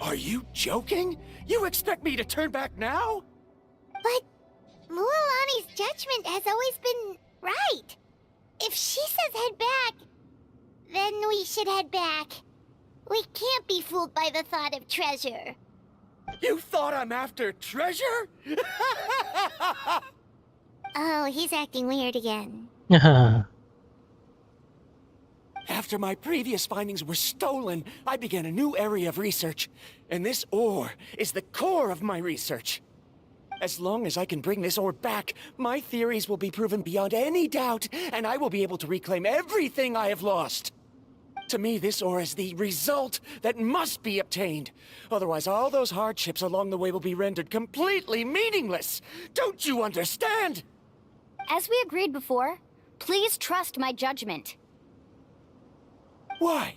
Speaker 8: Are you joking? You expect me to turn back now?
Speaker 4: But Mualani's judgment has always been right. If she says head back, then we should head back. We can't be fooled by the thought of treasure.
Speaker 8: You thought I'm after treasure?
Speaker 4: Oh, he's acting weird again.
Speaker 8: After my previous findings were stolen, I began a new area of research. And this ore is the core of my research. As long as I can bring this ore back, my theories will be proven beyond any doubt, and I will be able to reclaim everything I have lost. To me, this ore is the result that must be obtained. Otherwise, all those hardships along the way will be rendered completely meaningless. Don't you understand?
Speaker 2: As we agreed before, please trust my judgment.
Speaker 8: Why?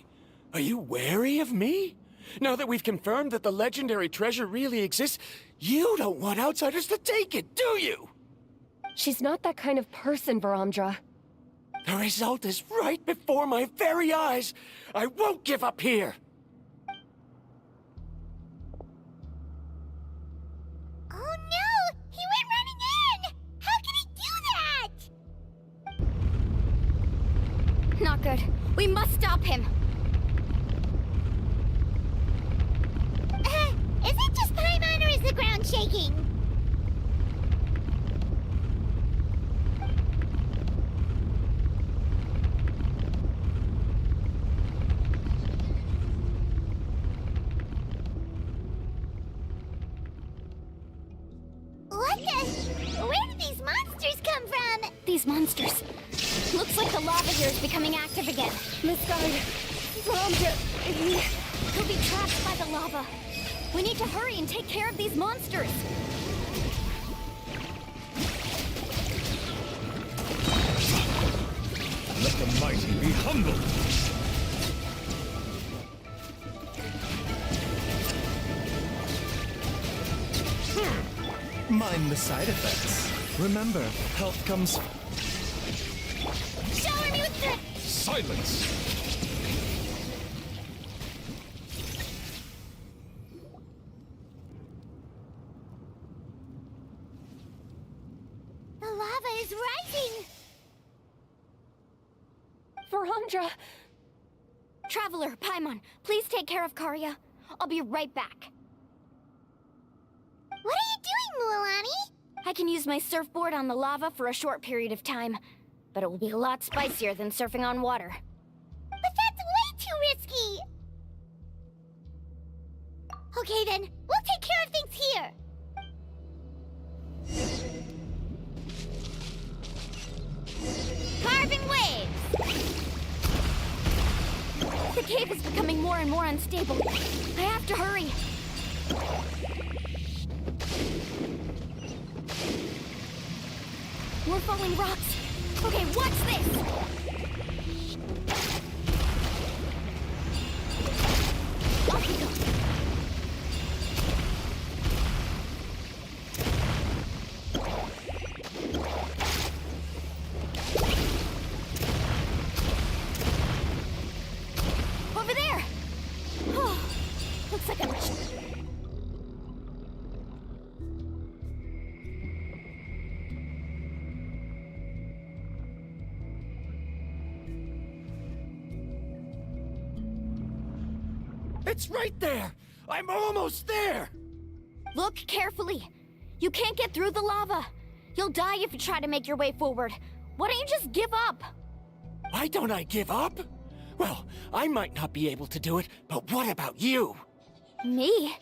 Speaker 8: Are you wary of me? Now that we've confirmed that the legendary treasure really exists, you don't want outsiders to take it, do you?
Speaker 7: She's not that kind of person, Varamdra.
Speaker 8: The result is right before my very eyes. I won't give up here.
Speaker 4: Oh no! He went running in! How can he do that?
Speaker 2: Not good. We must stop him.
Speaker 4: Is it just Paimon or is the ground shaking? What the? Where did these monsters come from?
Speaker 2: These monsters. Looks like the lava here is becoming active again.
Speaker 7: This guy, Varamdra,
Speaker 2: He'll be trapped by the lava. We need to hurry and take care of these monsters.
Speaker 9: Let the mighty be humble.
Speaker 12: Mind the side effects. Remember, health comes...
Speaker 4: Shower me with the...
Speaker 9: Silence!
Speaker 4: The lava is rising!
Speaker 7: Varamdra!
Speaker 2: Traveler, Paimon, please take care of Karya. I'll be right back.
Speaker 4: What are you doing, Mualani?
Speaker 2: I can use my surfboard on the lava for a short period of time, but it will be a lot spicier than surfing on water.
Speaker 4: But that's way too risky! Okay then, we'll take care of things here!
Speaker 2: Carving waves! The cave is becoming more and more unstable. I have to hurry. More falling rocks. Okay, watch this! Off we go. Over there! Oh, looks like I'm...
Speaker 8: It's right there! I'm almost there!
Speaker 2: Look carefully. You can't get through the lava. You'll die if you try to make your way forward. Why don't you just give up?
Speaker 8: Why don't I give up? Well, I might not be able to do it, but what about you?
Speaker 2: Me?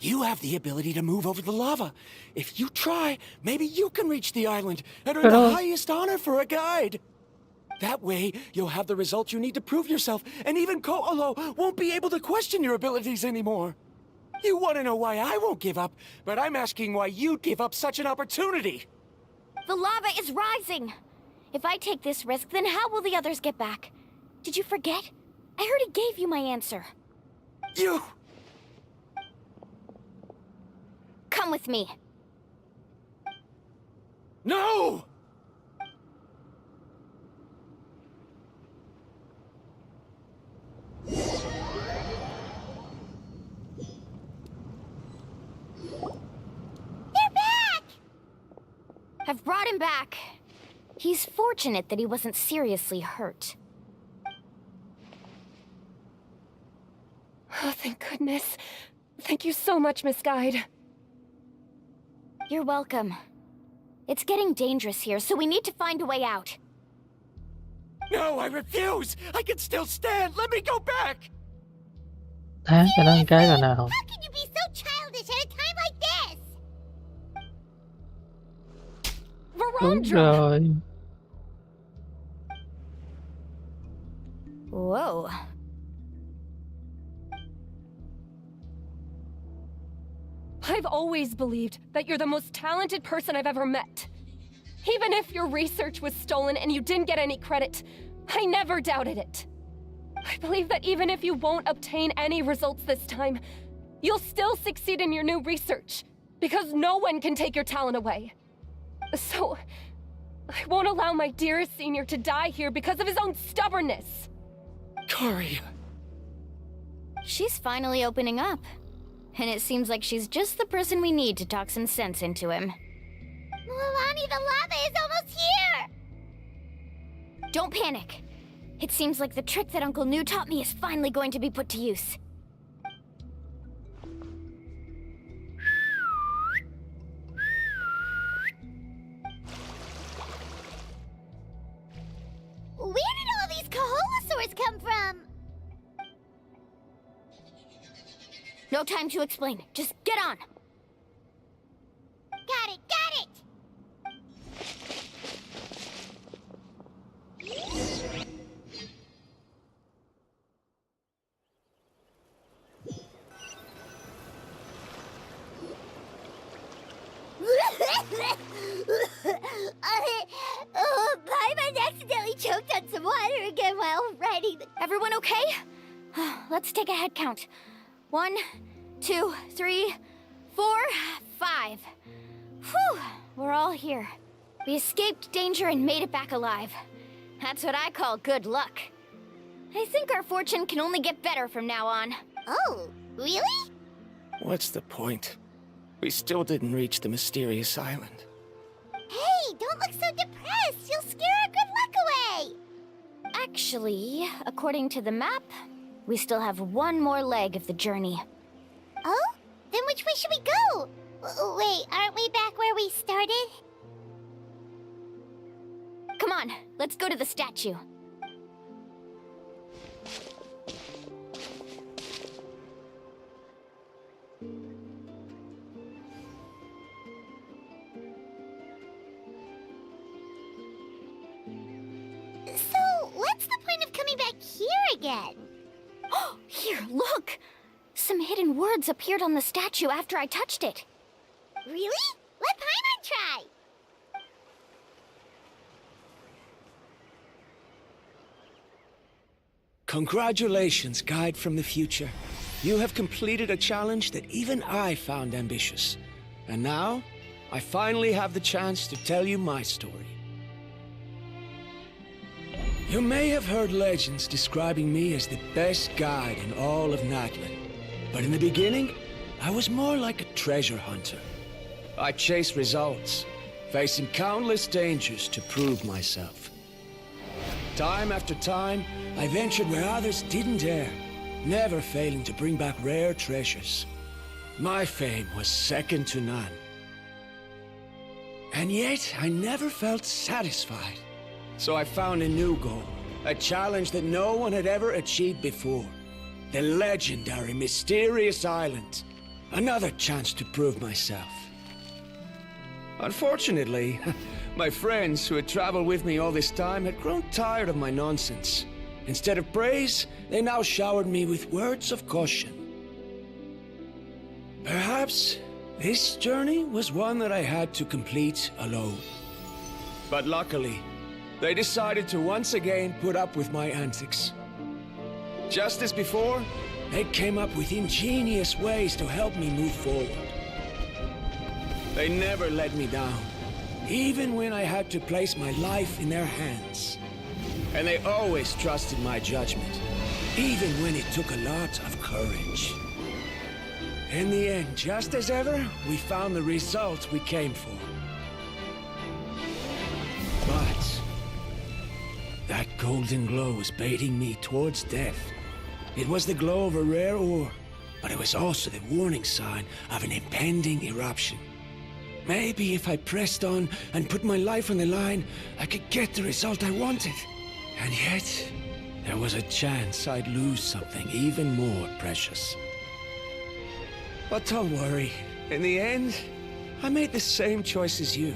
Speaker 8: You have the ability to move over the lava. If you try, maybe you can reach the island and earn
Speaker 1: Pero-
Speaker 8: the highest honor for a guide. That way, you'll have the results you need to prove yourself, and even Ko'olo won't be able to question your abilities anymore. You want to know why I won't give up, but I'm asking why you'd give up such an opportunity.
Speaker 2: The lava is rising. If I take this risk, then how will the others get back? Did you forget? I already gave you my answer.
Speaker 8: You...
Speaker 2: Come with me.
Speaker 8: No!
Speaker 2: I've brought him back. He's fortunate that he wasn't seriously hurt.
Speaker 7: Oh, thank goodness. Thank you so much, Miss Guide.
Speaker 2: You're welcome. It's getting dangerous here, so we need to find a way out.
Speaker 8: No, I refuse! I can still stand! Let me go back!
Speaker 1: Thá cho nó một cái rồi nào.
Speaker 4: How can you be so childish at a time like this?
Speaker 1: Đúng
Speaker 7: Verandra!
Speaker 1: rồi.
Speaker 2: Whoa.
Speaker 7: I've always believed that you're the most talented person I've ever met. Even if your research was stolen and you didn't get any credit, I never doubted it. I believe that even if you won't obtain any results this time, you'll still succeed in your new research, because no one can take your talent away. So, I won't allow my dearest senior to die here because of his own stubbornness.
Speaker 8: Kari.
Speaker 2: She's finally opening up. And it seems like she's just the person we need to talk some sense into him.
Speaker 4: Mualani, the lava is almost here!
Speaker 2: Don't panic. It seems like the trick that Uncle New taught me is finally going to be put to use.
Speaker 4: Where did all these Kaholosaurs come from?
Speaker 2: No time to explain. Just get on.
Speaker 4: Got it, got it! Paimon accidentally choked on some water again while riding the...
Speaker 2: Everyone okay? Let's take a head count. 1, 2, 3, 4, 5. Whew, we're all here. We escaped danger and made it back alive. That's what I call good luck. I think our fortune can only get better from now on.
Speaker 4: Oh, really?
Speaker 8: What's the point? We still didn't reach the mysterious island.
Speaker 4: Hey, don't look so depressed! You'll scare our good luck away!
Speaker 2: Actually, according to the map, we still have one more leg of the journey.
Speaker 4: Oh? Then which way should we go? Wait, aren't we back where we started?
Speaker 2: Come on, let's go to the statue.
Speaker 4: So, what's the point of coming back here again?
Speaker 2: Here, look! Some hidden words appeared on the statue after I touched it.
Speaker 4: Really? Let Paimon try!
Speaker 8: Congratulations, Guide from the Future. You have completed a challenge that even I found ambitious. And now, I finally have the chance to tell you my story. You may have heard legends describing me as the best guide in all of Natlan. But in the beginning, I was more like a treasure hunter. I chased results, facing countless dangers to prove myself. Time after time, I ventured where others didn't dare, never failing to bring back rare treasures. My fame was second to none. And yet, I never felt satisfied. So I found a new goal, a challenge that no one had ever achieved before. The legendary Mysterious Island. Another chance to prove myself. Unfortunately, my friends who had traveled with me all this time had grown tired of my nonsense. Instead of praise, they now showered me with words of caution. Perhaps this journey was one that I had to complete alone. But luckily, they decided to once again put up with my antics. Just as before, they came up with ingenious ways to help me move forward. They never let me down, even when I had to place my life in their hands. And they always trusted my judgment, even when it took a lot of courage. In the end, just as ever, we found the result we came for. But that golden glow was baiting me towards death. It was the glow of a rare ore, but it was also the warning sign of an impending eruption. Maybe if I pressed on and put my life on the line, I could get the result I wanted. And yet, there was a chance I'd lose something even more precious. But don't worry. In the end, I made the same choice as you.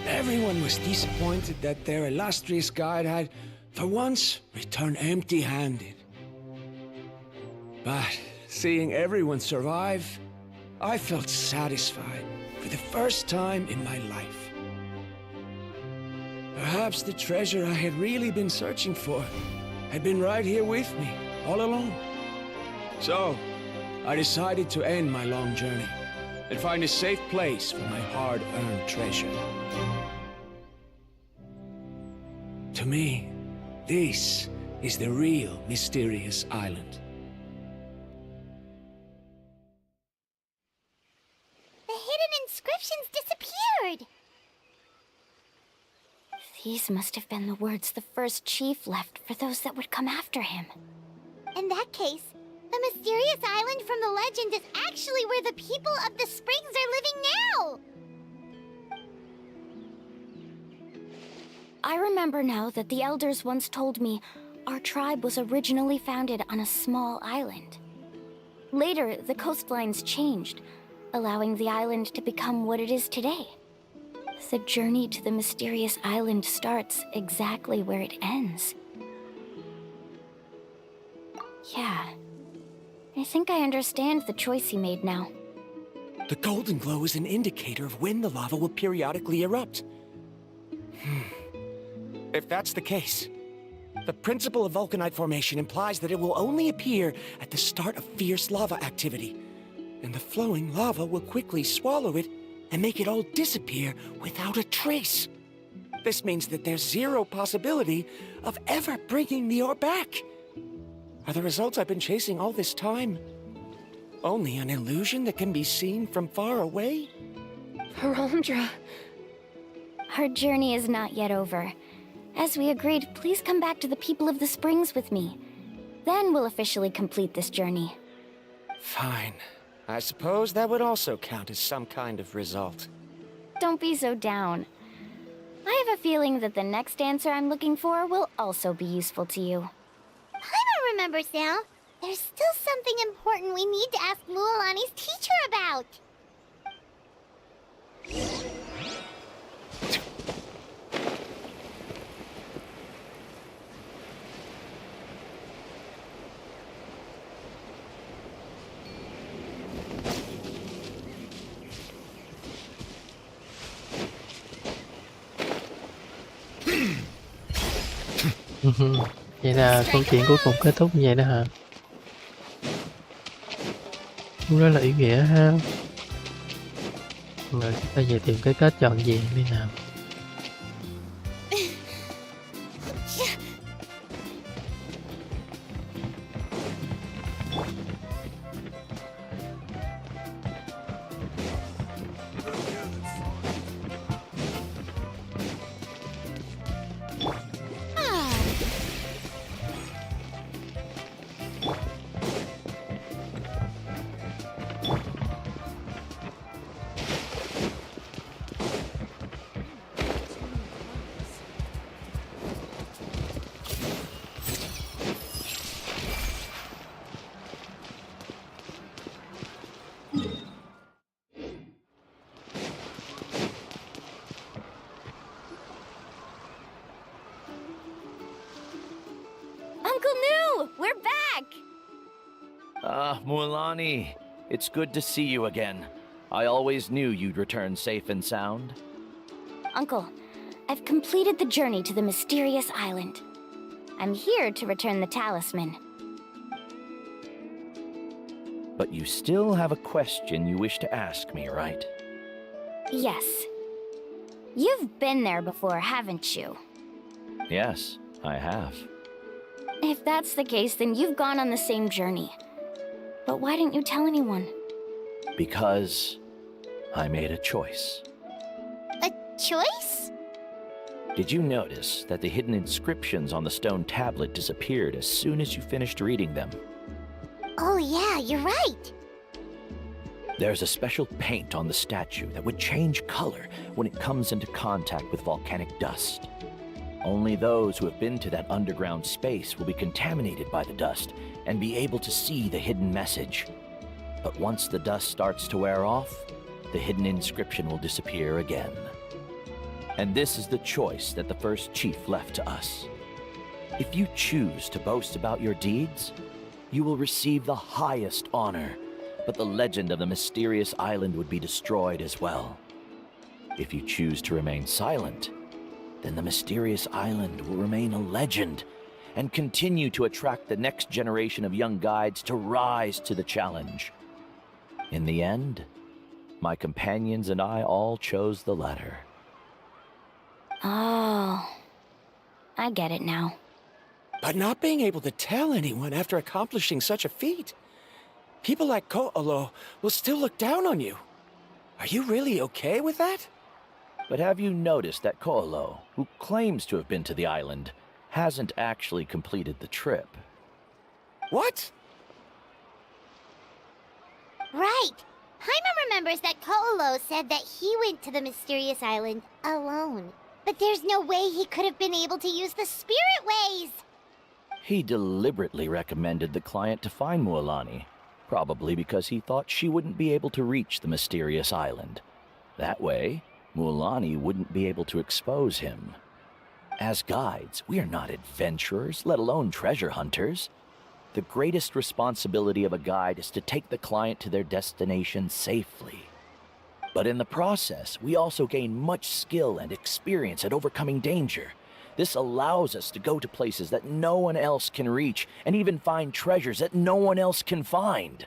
Speaker 8: Everyone was disappointed that their illustrious guide had, for once, returned empty-handed. But seeing everyone survive, I felt satisfied for the first time in my life. Perhaps the treasure I had really been searching for had been right here with me, all along. So, I decided to end my long journey and find a safe place for my hard-earned treasure. To me, this is the real mysterious island.
Speaker 4: The hidden inscriptions disappeared!
Speaker 2: These must have been the words the first chief left for those that would come after him.
Speaker 4: In that case, the mysterious island from the legend is actually where the people of the springs are living now!
Speaker 2: I remember now that the elders once told me our tribe was originally founded on a small island. Later, the coastlines changed, allowing the island to become what it is today. The journey to the mysterious island starts exactly where it ends. Yeah, I think I understand the choice he made now.
Speaker 8: The golden glow is an indicator of when the lava will periodically erupt. If that's the case, the principle of vulcanite formation implies that it will only appear at the start of fierce lava activity, and the flowing lava will quickly swallow it and make it all disappear without a trace. This means that there's zero possibility of ever bringing the ore back. Are the results I've been chasing all this time only an illusion that can be seen from far away?
Speaker 7: Verandra.
Speaker 2: Our journey is not yet over. As we agreed, please come back to the people of the springs with me. Then we'll officially complete this journey.
Speaker 8: Fine. I suppose that would also count as some kind of result.
Speaker 2: Don't be so down. I have a feeling that the next answer I'm looking for will also be useful to you.
Speaker 4: Paimon remembers now. There's still something important we need to ask Mualani's teacher about.
Speaker 1: Vậy là câu chuyện cuối cùng kết thúc như vậy đó hả? Cũng rất là ý nghĩa ha. Rồi ta về tìm cái kết trọn vẹn đi nào.
Speaker 11: Mualani, it's good to see you again. I always knew you'd return safe and sound.
Speaker 2: Uncle, I've completed the journey to the mysterious island. I'm here to return the talisman.
Speaker 11: But you still have a question you wish to ask me, right?
Speaker 2: Yes. You've been there before, haven't you?
Speaker 11: Yes, I have.
Speaker 2: If that's the case, then you've gone on the same journey. But why didn't you tell anyone?
Speaker 11: Because I made a choice.
Speaker 4: A choice?
Speaker 11: Did you notice that the hidden inscriptions on the stone tablet disappeared as soon as you finished reading them?
Speaker 4: Oh yeah, you're right.
Speaker 11: There's a special paint on the statue that would change color when it comes into contact with volcanic dust. Only those who have been to that underground space will be contaminated by the dust and be able to see the hidden message. But once the dust starts to wear off, the hidden inscription will disappear again. And this is the choice that the first chief left to us. If you choose to boast about your deeds, you will receive the highest honor, but the legend of the mysterious island would be destroyed as well. If you choose to remain silent, then the mysterious island will remain a legend and continue to attract the next generation of young guides to rise to the challenge. In the end, my companions and I all chose the latter.
Speaker 2: Oh, I get it now.
Speaker 8: But not being able to tell anyone after accomplishing such a feat. People like Ko'olo will still look down on you. Are you really okay with that?
Speaker 11: But have you noticed that Ko'olo, who claims to have been to the island, hasn't actually completed the trip?
Speaker 8: What?
Speaker 4: Right. Paimon remembers that Ko'olo said that he went to the mysterious island alone. But there's no way he could have been able to use the spirit ways!
Speaker 11: He deliberately recommended the client to find Mualani, probably because he thought she wouldn't be able to reach the mysterious island. That way, Mualani wouldn't be able to expose him. As guides, we are not adventurers, let alone treasure hunters. The greatest responsibility of a guide is to take the client to their destination safely. But in the process, we also gain much skill and experience at overcoming danger. This allows us to go to places that no one else can reach, and even find treasures that no one else can find.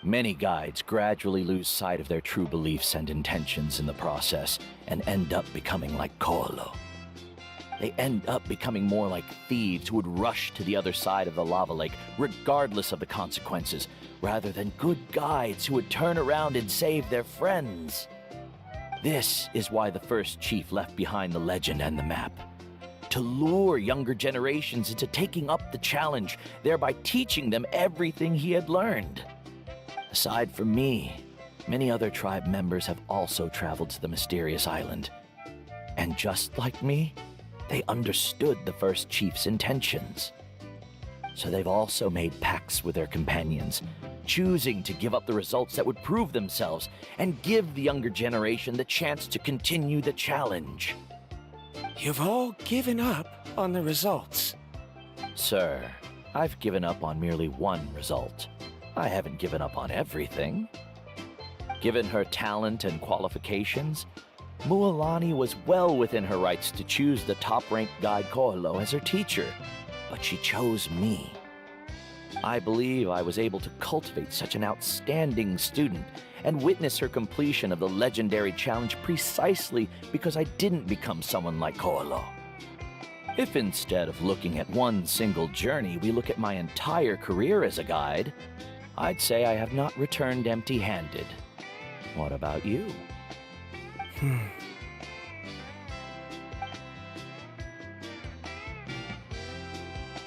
Speaker 11: Many guides gradually lose sight of their true beliefs and intentions in the process, and end up becoming like Ko'olo. They end up becoming more like thieves who would rush to the other side of the lava lake, regardless of the consequences, rather than good guides who would turn around and save their friends. This is why the first chief left behind the legend and the map. To lure younger generations into taking up the challenge, thereby teaching them everything he had learned. Aside from me, many other tribe members have also traveled to the mysterious island. And just like me, they understood the first chief's intentions. So they've also made pacts with their companions, choosing to give up the results that would prove themselves and give the younger generation the chance to continue the challenge.
Speaker 8: You've all given up on the results.
Speaker 11: Sir, I've given up on merely one result. I haven't given up on everything. Given her talent and qualifications, Mualani was well within her rights to choose the top-ranked guide Ko'olo as her teacher, but she chose me. I believe I was able to cultivate such an outstanding student and witness her completion of the legendary challenge precisely because I didn't become someone like Ko'olo. If instead of looking at one single journey, we look at my entire career as a guide, I'd say I have not returned empty-handed. What about you?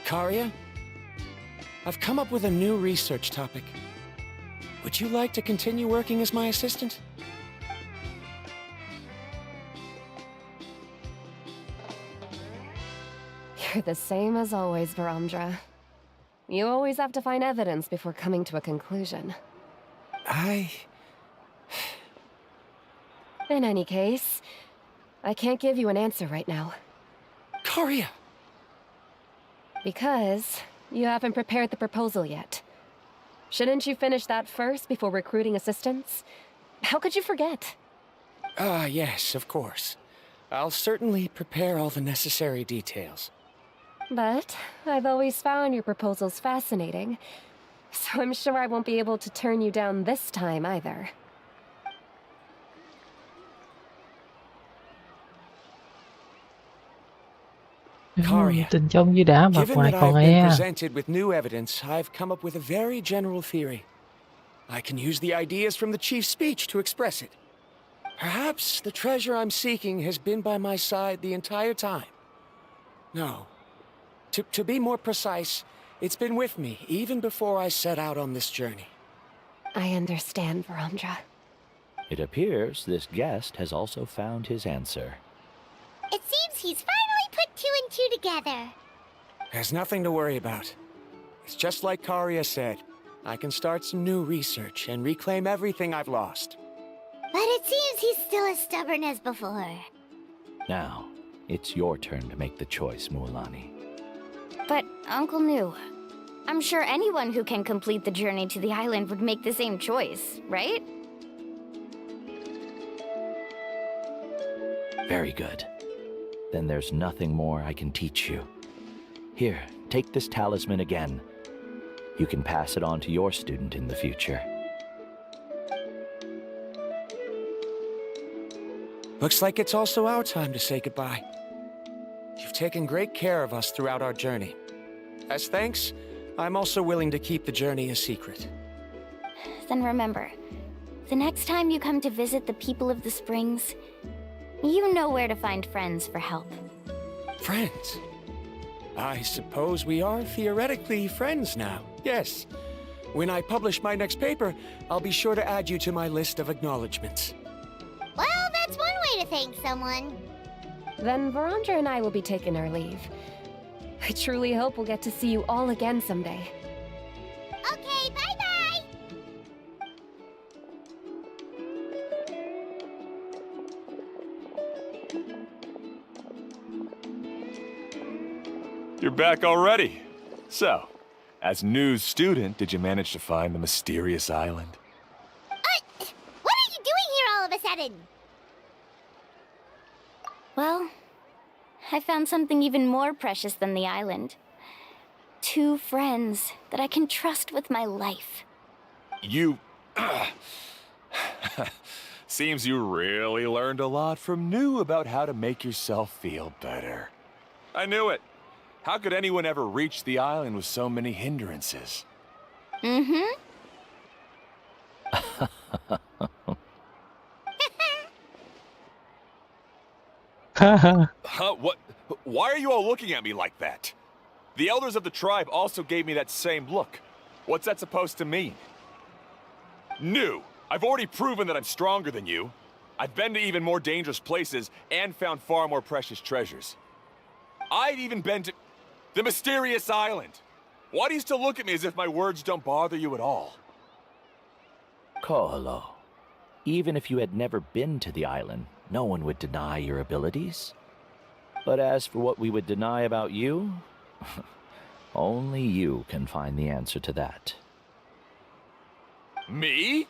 Speaker 8: Karia, I've come up with a new research topic. Would you like to continue working as my assistant?
Speaker 7: You're the same as always, Varamdra. You always have to find evidence before coming to a conclusion. In any case, I can't give you an answer right now.
Speaker 8: Karia!
Speaker 7: Because you haven't prepared the proposal yet. Shouldn't you finish that first before recruiting assistants? How could you forget?
Speaker 8: Yes, of course. I'll certainly prepare all the necessary details.
Speaker 7: But I've always found your proposals fascinating, so I'm sure I won't be able to turn you down this time either.
Speaker 8: Karia,
Speaker 1: Tình trong như đã mặt
Speaker 8: given
Speaker 1: ngoài
Speaker 8: that
Speaker 1: còn
Speaker 8: I've been
Speaker 1: e.
Speaker 8: presented with new evidence, I've come up with a very general theory. I can use the ideas from the chief's speech to express it. Perhaps the treasure I'm seeking has been by my side the entire time. No. To be more precise, it's been with me even before I set out on this journey.
Speaker 7: I understand, Verandra.
Speaker 11: It appears this guest has also found his answer.
Speaker 4: It seems he's finally put two and two together.
Speaker 8: There's nothing to worry about. It's just like Karia said. I can start some new research and reclaim everything I've lost.
Speaker 4: But it seems he's still as stubborn as before.
Speaker 11: Now, it's your turn to make the choice, Mualani.
Speaker 2: But, Uncle New, I'm sure anyone who can complete the journey to the island would make the same choice, right?
Speaker 11: Very good. Then there's nothing more I can teach you. Here, take this talisman again. You can pass it on to your student in the future.
Speaker 8: Looks like it's also our time to say goodbye. You've taken great care of us throughout our journey. As thanks, I'm also willing to keep the journey a secret.
Speaker 2: Then remember, the next time you come to visit the people of the Springs, you know where to find friends for help.
Speaker 8: Friends? I suppose we are theoretically friends now, yes. When I publish my next paper, I'll be sure to add you to my list of acknowledgements.
Speaker 4: Well, that's one way to thank someone.
Speaker 7: Then Verandra and I will be taking our leave. I truly hope we'll get to see you all again someday.
Speaker 4: Okay, bye-bye!
Speaker 5: You're back already. So, as news student, did you manage to find the mysterious island?
Speaker 4: What are you doing here all of a sudden?
Speaker 2: Well, I found something even more precious than the island. 2 friends that I can trust with my life.
Speaker 5: You... Seems you really learned a lot from New about how to make yourself feel better. I knew it. How could anyone ever reach the island with so many hindrances?
Speaker 2: Mm-hmm.
Speaker 5: Huh? What? Why are you all looking at me like that? The elders of the tribe also gave me that same look. What's that supposed to mean? New! I've already proven that I'm stronger than you. I've been to even more dangerous places and found far more precious treasures. I've even been to... the mysterious island! Why do you still look at me as if my words don't bother you at all?
Speaker 11: Ko'olo, even if you had never been to the island, no one would deny your abilities. But as for what we would deny about you, only you can find the answer to that.
Speaker 5: Me?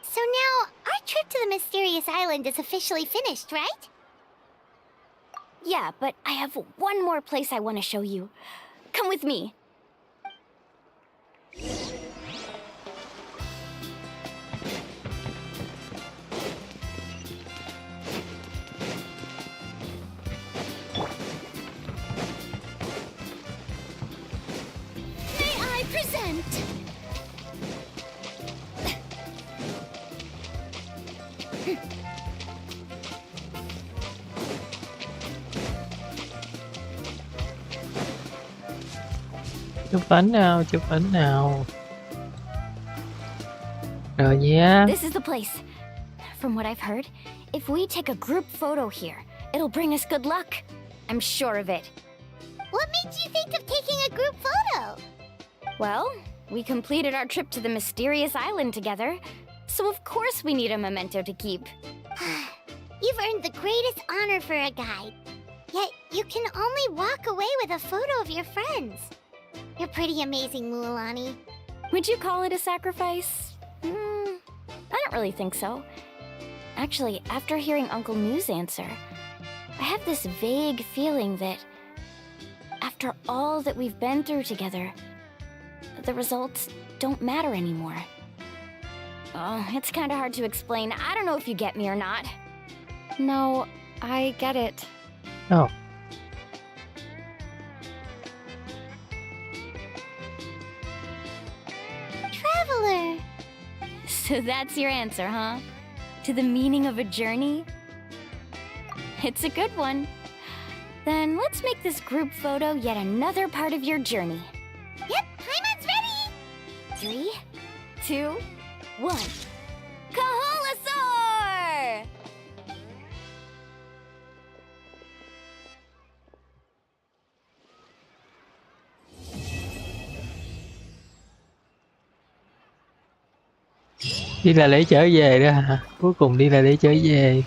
Speaker 4: So now, our trip to the mysterious island is officially finished, right?
Speaker 2: Yeah, but I have one more place I want to show you. Come with me.
Speaker 4: May I present?
Speaker 1: Chụp ảnh nào, chụp ảnh nào. Rồi nhé.
Speaker 2: This is the place. From what I've heard, if we take a group photo here, it'll bring us good luck. I'm sure of it.
Speaker 4: What made you think of taking a group photo?
Speaker 2: Well, we completed our trip to the mysterious island together, so of course we need a memento to keep.
Speaker 4: You've earned the greatest honor for a guide. Yet, you can only walk away with a photo of your friends. You're pretty amazing, Mualani.
Speaker 2: Would you call it a sacrifice? I don't really think so. Actually, after hearing Uncle New's answer, I have this vague feeling that after all that we've been through together, the results don't matter anymore. Oh, it's kind of hard to explain. I don't know if you get me or not.
Speaker 7: No, I get it.
Speaker 1: Oh.
Speaker 4: Traveler!
Speaker 2: So that's your answer, huh? To the meaning of a journey? It's a good one. Then let's make this group photo yet another part of your journey.
Speaker 4: Yep, Paimon's ready!
Speaker 2: 3, 2, 1. Kaholasaur!
Speaker 1: Đi là để trở về đó hả? Cuối cùng đi là để trở về.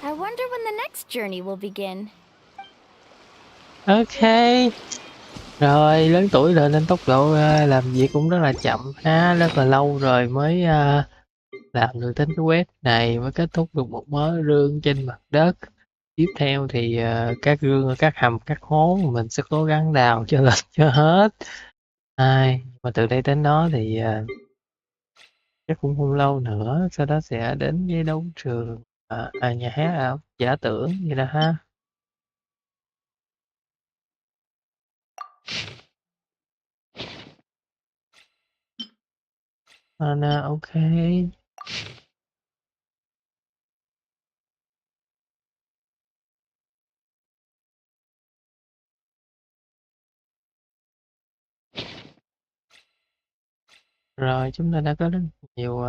Speaker 2: I wonder when the next journey will begin.
Speaker 1: Ok. Rồi, lớn tuổi rồi nên tốc độ làm việc cũng rất là chậm ha, rất là lâu rồi mới làm được đến cái quét này, mới kết thúc được một mớ rương trên mặt đất. Tiếp theo thì các rương, các hầm, các hố mình sẽ cố gắng đào cho lên cho hết. Mà từ đây đến đó thì chắc cũng không lâu nữa, sau đó sẽ đến với đấu trường, nhà hát ảo giả tưởng gì đó ha. Ok. Rồi chúng ta đã có rất nhiều